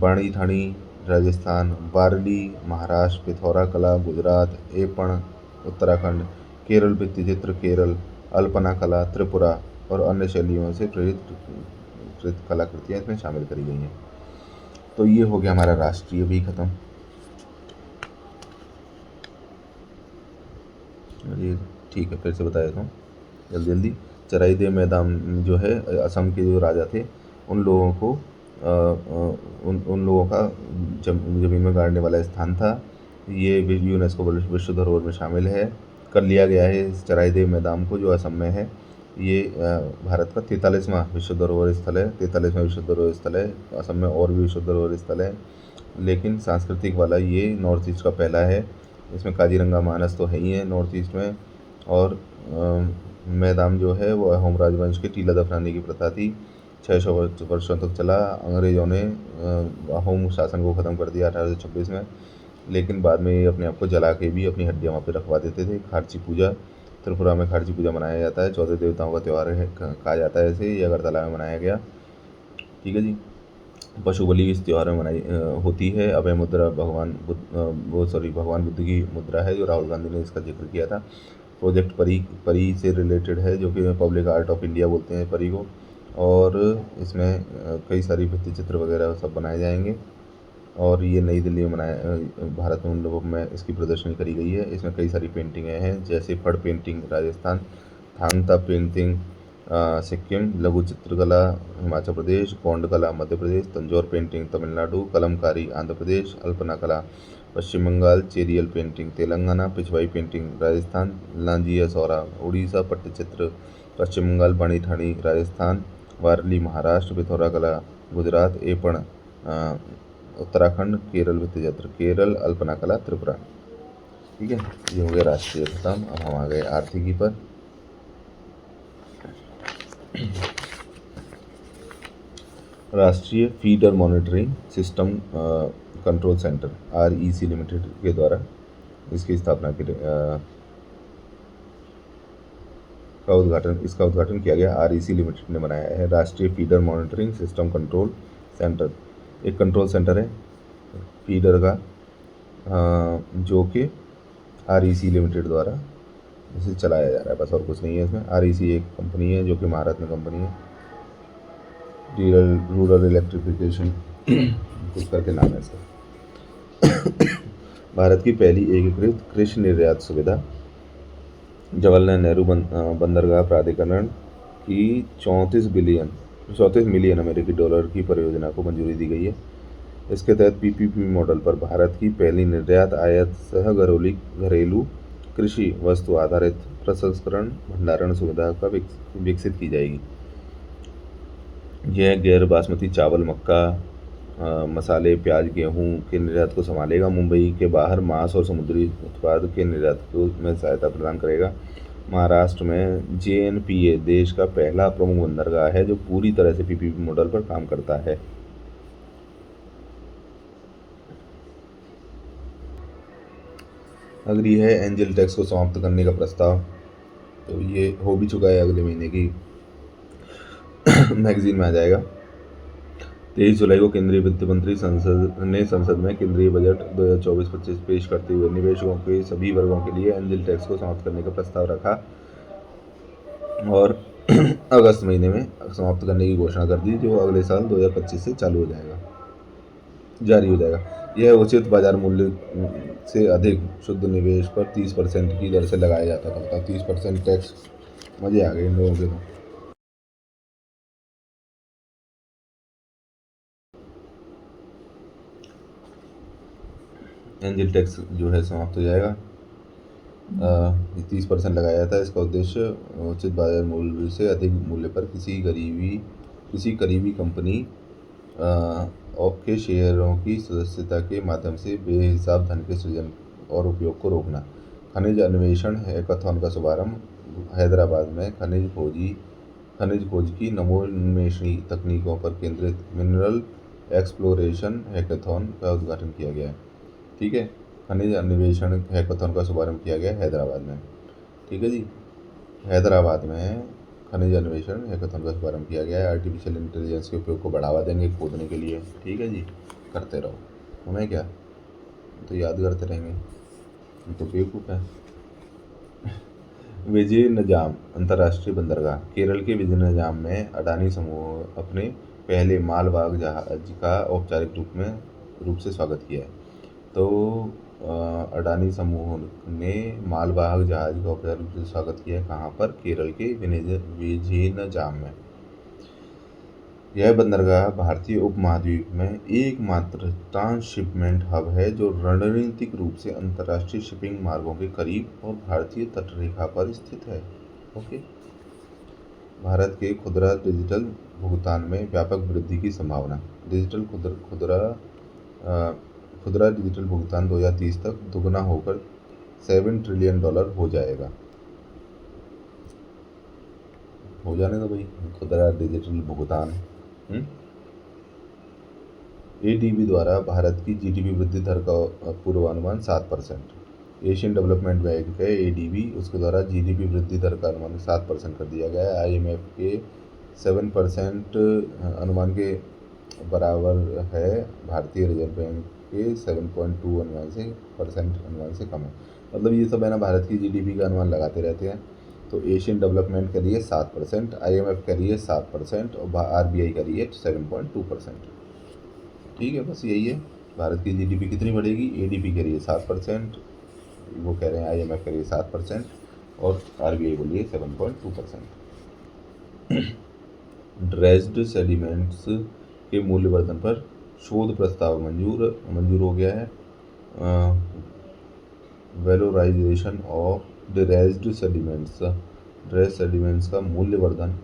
Bani Thani Rajasthan, वारली महाराष्ट्र, पिथौरा कला गुजरात, एपण उत्तराखंड, केरल भित्ति चित्र केरल, अल्पना कला त्रिपुरा और अन्य शैलियों से प्रेरित कलाकृतियाँ इसमें शामिल करी गई हैं। तो ये हो गया हमारा राष्ट्रीय भी खत्म। ये ठीक है, फिर से बता देता हूँ जल्दी जल्दी। चराईदेव मैदान जो है असम के जो राजा थे उन लोगों को उन लोगों का ज़मीन में गाड़ने वाला स्थान था। ये यूनेस्को विश्व धरोहर में शामिल है, कर लिया गया है इस चराईदेव मैदान को, जो असम में है। ये भारत का 43वां विश्व धरोहर स्थल है। 43वां विश्व धरोहर स्थल है। असम में और भी विश्व धरोहर स्थल है, लेकिन सांस्कृतिक वाला ये नॉर्थ ईस्ट का पहला है। इसमें काजीरंगा मानस तो है ही है नॉर्थ ईस्ट में। और मैदान जो है वो अहोम राजवंश के टीला दफनाने की प्रथा थी, 600 वर्षों तक चला। अंग्रेज़ों ने अहोम शासन को ख़त्म कर दिया 1826 में, लेकिन बाद में ये अपने आप को जला के भी अपनी हड्डियाँ वहाँ पे रखवा देते थे। खारची पूजा, त्रिपुरा में खारची पूजा मनाया जाता है। 14 देवताओं का त्यौहार है कहा जाता है इसे। ये अगरतला में मनाया गया। ठीक है जी। पशु बलि इस त्यौहार में मनाई होती है। अभय मुद्रा भगवान बुद्ध की मुद्रा है, जो राहुल गांधी ने इसका जिक्र किया था। प्रोजेक्ट परी से रिलेटेड है, जो कि पब्लिक आर्ट ऑफ इंडिया बोलते हैं परी को। और इसमें कई सारी भित्ति चित्र वगैरह सब बनाए जाएंगे। और ये नई दिल्ली में भारत मंडपम में इसकी प्रदर्शनी करी गई है। इसमें कई सारी पेंटिंगें हैं, जैसे फड़ पेंटिंग राजस्थान, थांगता पेंटिंग सिक्किम, लघु चित्रकला हिमाचल प्रदेश, गोंड कला मध्य प्रदेश, तंजौर पेंटिंग तमिलनाडु, कलमकारी आंध्र प्रदेश, अल्पना कला पश्चिम बंगाल, चेरियल पेंटिंग तेलंगाना, पिछवाई पेंटिंग राजस्थान, लांजिया सौरा उड़ीसा, पट्टचित्र पश्चिम बंगाल, बाणी ठाणी राजस्थान, वारली महाराष्ट्र, पिथौरा कला गुजरात, एपण उत्तराखंड, केरल भित्ति चित्र केरल, अल्पना कला त्रिपुरा। ठीक है, ये हो गया राष्ट्रीय खत्म। अब हम आ गए आर्थिकी पर। राष्ट्रीय feeder monitoring system control centre REC limited के द्वारा इसकी स्थापना इसका उद्घाटन किया गया। REC लिमिटेड ने बनाया है राष्ट्रीय feeder monitoring system control centre. एक कंट्रोल सेंटर है फीडर का, जो कि REC लिमिटेड द्वारा इसे चलाया जा रहा है, बस और कुछ नहीं है इसमें। REC एक कंपनी है जो कि महारत्न कंपनी है, रूरल इलेक्ट्रिफिकेशन कुछ करके नाम है इसका। भारत की पहली एकीकृत कृषि निर्यात सुविधा जवाहरलाल नेहरू बंदरगाह प्राधिकरण की 34 मिलियन अमेरिकी डॉलर की परियोजना को मंजूरी दी गई है। इसके तहत पीपीपी मॉडल पर भारत की पहली निर्यात आयात सह घरेलू कृषि वस्तु आधारित प्रसंस्करण भंडारण सुविधा का विकसित की जाएगी। यह गैर बासमती चावल, मक्का, मसाले, प्याज, गेहूं के निर्यात को संभालेगा। मुंबई के बाहर मांस और समुद्री उत्पाद के निर्यात को में सहायता प्रदान करेगा। महाराष्ट्र में जेएनपीए देश का पहला प्रमुख बंदरगाह है जो पूरी तरह से पीपीपी मॉडल पर काम करता है। अग्री है एंजल टैक्स को समाप्त करने का प्रस्ताव, तो ये हो भी चुका है, अगले महीने की मैगजीन में आ जाएगा। 23 जुलाई को केंद्रीय वित्त मंत्री संसद में केंद्रीय बजट 2024-25 पेश करते हुए निवेशकों के सभी वर्गों के लिए एंजल टैक्स को समाप्त करने का प्रस्ताव रखा और अगस्त महीने में समाप्त करने की घोषणा कर दी, जो अगले साल 2025 से जारी हो जाएगा। यह उचित बाजार मूल्य से अधिक शुद्ध निवेश पर 30% की दर से लगाया जाता था। 30% टैक्स, मजे आ गए इन लोगों के तो। एंजल टैक्स जो है समाप्त हो जाएगा। 30% लगाया जाता है। इसका उद्देश्य उचित बाजार मूल्य से अधिक मूल्य पर किसी करीबी कंपनी के शेयरों की सदस्यता के माध्यम से बेहिसाब धन के सृजन और उपयोग को रोकना। खनिज अन्वेषण हैकाथॉन का शुभारंभ हैदराबाद में खनिज खोज की नवोन्मेषी तकनीकों पर केंद्रित मिनरल एक्सप्लोरेशन हैकाथॉन का उद्घाटन किया गया है। ठीक है, खनिज अन्वेषण हैकाथॉन का शुभारंभ किया गया हैदराबाद में। ठीक है जी, हैदराबाद में खनिज अन्वेषण हैकाथॉन का शुभारंभ किया गया है। आर्टिफिशियल इंटेलिजेंस के उपयोग को बढ़ावा देंगे खोदने के लिए। ठीक है जी, करते रहो, हमें क्या, तो याद करते रहेंगे, तो बेवकूफ़ है। विजयनजाम अंतर्राष्ट्रीय बंदरगाह। केरल के विजयनजाम में अडानी समूह अपने पहले मालवाहक जहाज का औपचारिक रूप से स्वागत किया है। तो अडानी समूह ने मालवाहक जहाज का औपचारिक रूप से स्वागत किया है। कहाँ पर? केरल के विजयनजाम में। यह बंदरगाह भारतीय उपमहाद्वीप में एकमात्र ट्रांसशिपमेंट हब है जो रणनीतिक रूप से अंतर्राष्ट्रीय शिपिंग मार्गों के करीब और भारतीय तटरेखा पर स्थित है। ओके। भारत के खुदरा डिजिटल भुगतान में व्यापक वृद्धि की संभावना। खुदरा डिजिटल भुगतान 2030 तक दुगना होकर $7 ट्रिलियन हो जाएगा। हो जाने दो भाई खुदरा डिजिटल भुगतान। एडीबी द्वारा भारत की जीडीपी वृद्धि दर का पूर्वानुमान 7%। एशियन डेवलपमेंट बैंक है एडीबी, उसके द्वारा जीडीपी वृद्धि दर का अनुमान 7% कर दिया गया है। आईएमएफ के 7% अनुमान के बराबर है। भारतीय रिजर्व बैंक के 7.2 अनुमान से कम है। मतलब ये सब है ना, भारत की जीडीपी का अनुमान लगाते रहते हैं। तो एशियन डेवलपमेंट के लिए 7%, आईएमएफ के लिए 7% और आरबीआई के लिए 7.2%। ठीक है, बस यही है। भारत की जीडीपी कितनी बढ़ेगी? एडीपी के लिए 7%, वो कह रहे हैं आईएमएफ के लिए 7% और आरबीआई के लिए 7.2%। ड्रेज्ड सेडिमेंट्स के मूल्यवर्धन पर शोध प्रस्ताव मंजूर हो गया है। वैलोराइजेशन ऑफ ड्रेज्ड सेडिमेंट्स का मूल्यवर्धन।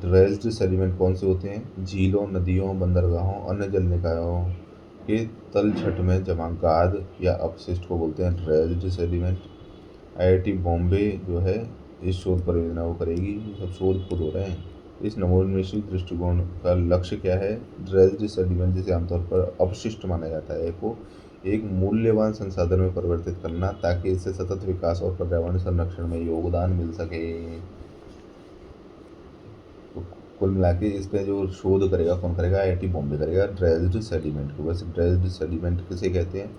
ड्रेज्ड सेडिमेंट कौन से होते हैं? झीलों, नदियों, बंदरगाहों, अन्य जल निकायों के तलछट में जमा गाद या अपशिष्ट को बोलते हैं ड्रेज्ड सेडिमेंट। आईआईटी बॉम्बे जो है इस शोध परियोजना को करेगी। सब शोध खुद हो रहे हैं। इस नवोन्मेषी दृष्टिकोण का लक्ष्य क्या है? ड्रेज्ड सेडिमेंट, जिसे आमतौर पर अपशिष्ट माना जाता है, को एक मूल्यवान संसाधन में परिवर्तित करना ताकि इससे सतत विकास और पर्यावरण संरक्षण में योगदान मिल सके। तो कुल मिला के इस पे जो शोध करेगा कौन करेगा? आईआईटी बॉम्बे करेगा ड्रेज्ड सेडिमेंट को। वैसे ड्रेज्ड सेडिमेंट किसे कहते हैं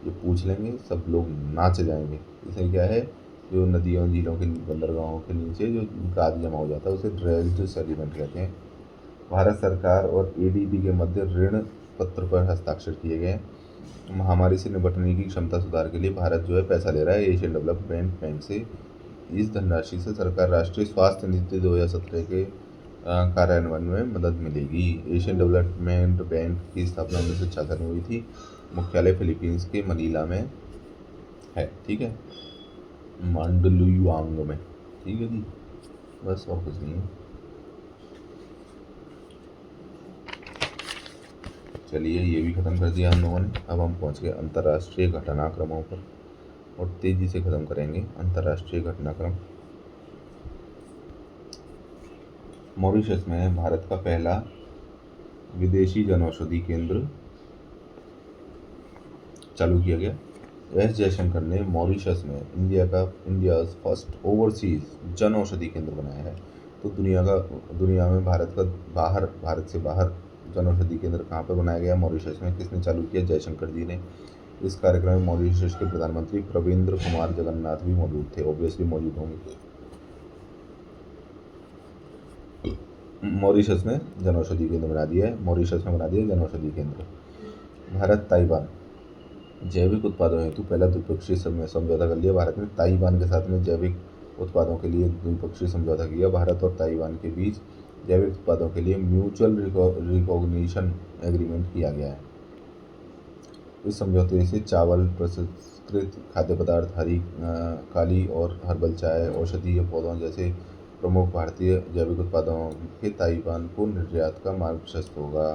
ये पूछ लेंगे, सब लोग नाच जाएंगे। इसे क्या है? जो नदियों, झीलों के, बंदरगाहों के नीचे जो गाद जमा हो जाता है उसे ड्रेज्ड सेडिमेंट कहते हैं। भारत सरकार और एडीबी के मध्य ऋण पत्र पर हस्ताक्षर किए गए। महामारी से निपटने की क्षमता सुधार के लिए भारत जो है पैसा ले रहा है एशियन डेवलपमेंट बैंक से। इस धनराशि से सरकार राष्ट्रीय स्वास्थ्य नीति 2017 के कार्यान्वयन में मदद मिलेगी। एशियन डेवलपमेंट बैंक की स्थापना 1966 में हुई थी। मुख्यालय फिलीपींस के मनीला में है, ठीक है, मांडलुयांग में, ठीक है जी, बस और कुछ नहीं है। चलिए ये भी ख़त्म कर दिया हम लोगों ने। अब हम पहुंच गए अंतर्राष्ट्रीय घटनाक्रमों पर और तेज़ी से ख़त्म करेंगे अंतर्राष्ट्रीय घटनाक्रम। मॉरिशस में भारत का पहला विदेशी जनौषधि केंद्र चालू किया गया। एस जयशंकर ने मॉरिशस में इंडियाज़ फर्स्ट ओवरसीज जनौषधि केंद्र बनाया है। तो दुनिया में भारत से बाहर जनौषधि केंद्र कहाँ पर बनाया गया? मॉरिशस में। किसने चालू किया? जयशंकर जी ने। इस कार्यक्रम में मॉरिशस के प्रधानमंत्री प्रविंद्र कुमार जगन्नाथ भी मौजूद थे, ऑब्वियसली मौजूद होंगे। मॉरिशस में जनौषधि केंद्र बना दिया है, मॉरिशस में बना दिया जनौषधि केंद्र। भारत ताइवान जैविक उत्पादों हेतु पहला द्विपक्षीय समझौता कर लिया। भारत ने ताइवान के साथ में जैविक उत्पादों के लिए द्विपक्षीय समझौता किया। भारत और ताइवान के बीच जैविक उत्पादों के लिए म्यूचुअल रिकॉग्निशन एग्रीमेंट किया गया है। इस समझौते से चावल, प्रसंस्कृत खाद्य पदार्थ, काली और हर्बल चाय, औषधीय पौधों जैसे प्रमुख भारतीय जैविक उत्पादों के ताइवान को निर्यात का मार्ग प्रशस्त होगा।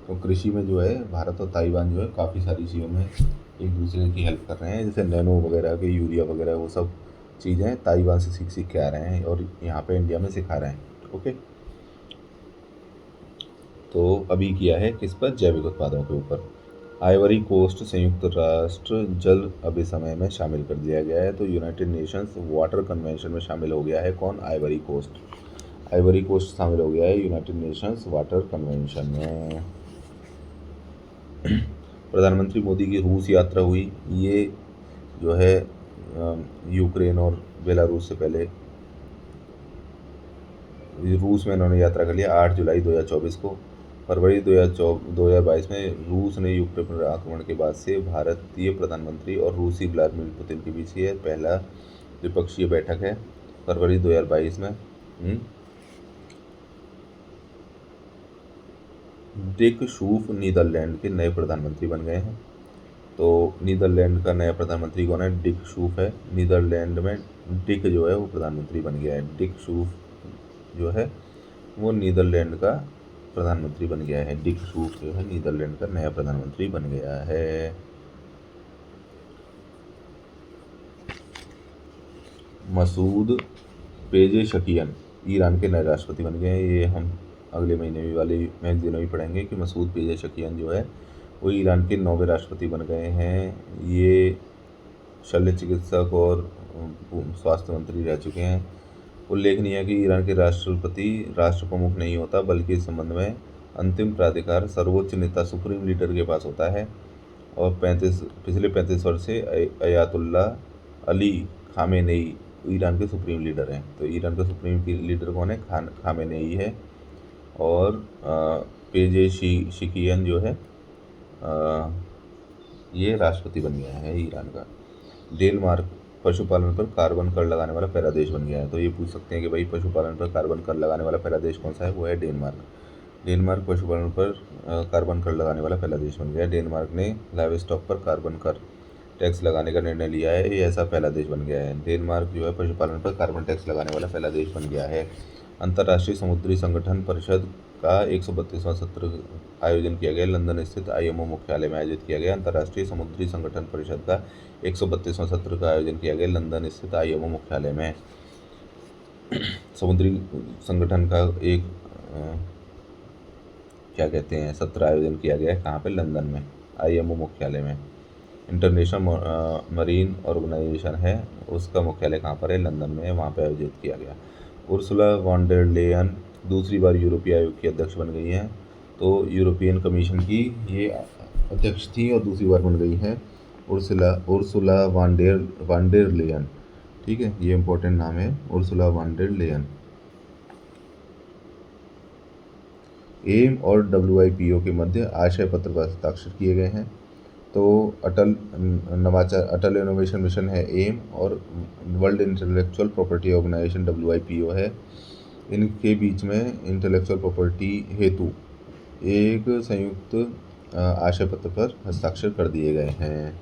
तो कृषि में जो है भारत और ताइवान जो है काफ़ी सारी चीज़ों में एक दूसरे की हेल्प कर रहे हैं, जैसे नैनो वगैरह के यूरिया वगैरह वो सब चीज़ें ताइवान से सीख के आ रहे हैं और यहाँ पे इंडिया में सिखा रहे हैं। ओके, तो अभी किया है किस पर? जैविक उत्पादों के ऊपर। आइवरी कोस्ट संयुक्त राष्ट्र जल अभिसमय में शामिल कर दिया गया है। तो यूनाइटेड नेशंस वाटर कन्वेंशन में शामिल हो गया है। कौन? Ivory coast. आइवरी कोस्ट शामिल हो गया है यूनाइटेड नेशंस वाटर कन्वेंशन में। प्रधानमंत्री मोदी की रूस यात्रा हुई। ये जो है यूक्रेन और बेलारूस से पहले रूस में इन्होंने यात्रा कर लिया 8 जुलाई 2024 को। फरवरी 2022 में रूस ने यूक्रेन पर आक्रमण के बाद से भारतीय प्रधानमंत्री और रूसी व्लादिमीर पुतिन के बीच ये पहला द्विपक्षीय बैठक है, फरवरी 2022 में। डिक शूफ नीदरलैंड के नए प्रधानमंत्री बन गए हैं। तो नीदरलैंड का नया प्रधानमंत्री कौन है? डिक शूफ है। नीदरलैंड में डिक जो है वो प्रधानमंत्री बन गया है। डिक शूफ जो है वो नीदरलैंड का प्रधानमंत्री बन गया है। डिक शूफ जो है नीदरलैंड का नया प्रधानमंत्री बन गया है। मसूद पेजेशकियन ईरान के नए राष्ट्रपति बन गए हैं। ये हम अगले महीने वाली मैगजीन में भी पढ़ेंगे कि मसूद पेजेशकियन जो है वो ईरान के 9वें राष्ट्रपति बन गए हैं। ये शल्य चिकित्सक और स्वास्थ्य मंत्री रह चुके हैं। उल्लेखनीय है कि ईरान के राष्ट्रपति राष्ट्र प्रमुख नहीं होता, बल्कि इस संबंध में अंतिम प्राधिकार सर्वोच्च नेता सुप्रीम लीडर के पास होता है। और पिछले 35 वर्ष से अयातुल्ला अली खामेनेई ईरान के सुप्रीम लीडर हैं। तो ईरान का सुप्रीम लीडर कौन है? खामेनेई है। और पेजेशिकियन जो है ये राष्ट्रपति बन गया है ईरान का। डेनमार्क पशुपालन पर कार्बन कर लगाने वाला पहला देश बन गया है। तो ये पूछ सकते हैं कि भाई पशुपालन पर कार्बन कर लगाने वाला पहला देश कौन सा है? वो है डेनमार्क। डेनमार्क पशुपालन पर कार्बन कर लगाने वाला पहला देश बन गया है। डेनमार्क ने लाइव स्टॉक पर कार्बन कर टैक्स लगाने का निर्णय लिया है। ये ऐसा पहला देश बन गया है। डेनमार्क जो है पशुपालन पर कार्बन टैक्स लगाने वाला पहला देश बन गया है। अंतर्राष्ट्रीय समुद्री संगठन परिषद का 132वां सत्र आयोजन किया गया। लंदन स्थित IMO मुख्यालय में आयोजित किया गया। अंतर्राष्ट्रीय समुद्री संगठन परिषद का 132वां सत्र का आयोजन किया गया लंदन स्थित IMO मुख्यालय में। समुद्री संगठन का एक क्या कहते हैं सत्र आयोजन किया गया है। कहाँ पे? लंदन में, IMO मुख्यालय में। इंटरनेशनल मरीन ऑर्गेनाइजेशन है, उसका मुख्यालय कहाँ पर है? लंदन में, वहाँ पे आयोजित किया गया। उर्सुला वॉन डेर लेयन दूसरी बार यूरोपीय आयोग की अध्यक्ष बन गई हैं। तो यूरोपियन कमीशन की ये अध्यक्ष थी और दूसरी बार बन गई हैं उर्सुला वॉन डेर लेयन। ठीक है, ये इंपॉर्टेंट नाम है, Ursula von der Leyen. AIM और WIPO के मध्य आशय पत्र पर हस्ताक्षर किए गए हैं। तो अटल इनोवेशन मिशन है एम, और world intellectual property organisation WIPO है। इनके बीच में इंटेलेक्चुअल प्रॉपर्टी हेतु एक संयुक्त आशय पत्र पर हस्ताक्षर कर दिए गए हैं।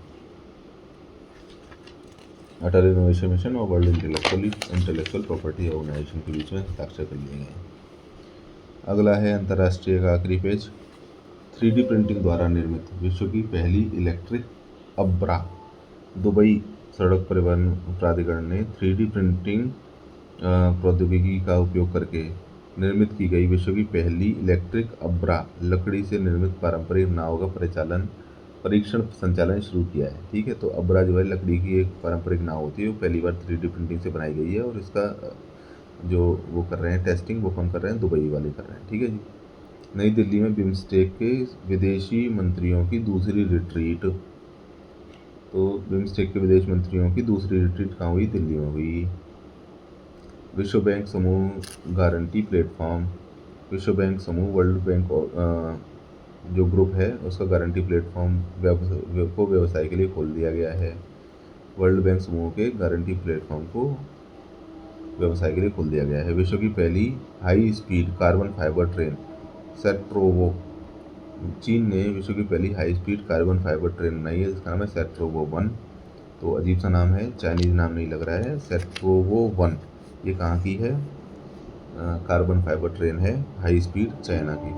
अटल इनोवेशन मिशन और वर्ल्ड इंटेलेक्चुअल प्रॉपर्टी ऑर्गेनाइजेशन के बीच में हस्ताक्षर कर लिए गए हैं। अगला है अंतर्राष्ट्रीय का आखिरी पेज। 3D प्रिंटिंग द्वारा निर्मित विश्व की पहली इलेक्ट्रिक अब्रा। दुबई सड़क परिवहन प्राधिकरण ने 3D प्रिंटिंग प्रौद्योगिकी का उपयोग करके निर्मित की गई विश्व की पहली इलेक्ट्रिक अब्रा लकड़ी से निर्मित पारंपरिक नाव का परीक्षण संचालन शुरू किया है। ठीक है, तो अब्रा जो है लकड़ी की एक पारंपरिक नाव होती है, वो पहली बार 3D प्रिंटिंग से बनाई गई है और इसका जो वो कर रहे हैं टेस्टिंग, वो कौन कर रहे हैं? दुबई वाले कर रहे हैं। ठीक है जी। नई दिल्ली में बिम्स्टेक के विदेशी मंत्रियों की दूसरी रिट्रीट। तो बिम्स्टेक के विदेश मंत्रियों की दूसरी रिट्रीट कहाँ हुई? दिल्ली में हुई। विश्व बैंक समूह गारंटी प्लेटफॉर्म। विश्व बैंक समूह वर्ल्ड बैंक जो ग्रुप है उसका गारंटी प्लेटफॉर्म को व्यवसाय के लिए खोल दिया गया है। वर्ल्ड बैंक समूह के गारंटी प्लेटफॉर्म को व्यवसाय के लिए खोल दिया गया है। विश्व की पहली high speed carbon fibre train सेट्रोवो। चीन ने विश्व की पहली high speed carbon fibre train बनाई है, जिसका नाम है सेट्रोवो 1। तो अजीब सा नाम है, चाइनीज नाम नहीं लग रहा है। सेट्रोवो 1 ये कहाँ की है? कार्बन फाइबर ट्रेन है, हाई स्पीड, चाइना की।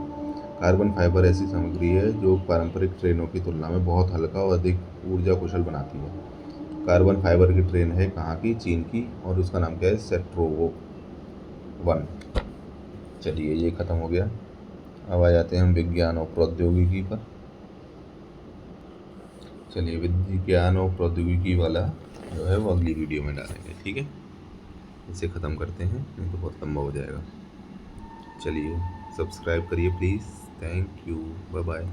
कार्बन फाइबर ऐसी सामग्री है जो पारंपरिक ट्रेनों की तुलना में बहुत हल्का और अधिक ऊर्जा कुशल बनाती है। कार्बन फाइबर की ट्रेन है कहाँ की? चीन की, और उसका नाम क्या है? सेट्रोवो 1। चलिए ये ख़त्म हो गया। अब आ जाते हैं हम विज्ञान और प्रौद्योगिकी पर। चलिए विज्ञान और प्रौद्योगिकी वाला जो है वो अगली वीडियो में डालेंगे। ठीक है, इसे ख़त्म करते हैं, नहीं तो बहुत लंबा हो जाएगा। चलिए सब्सक्राइब करिए please. Thank you, bye bye.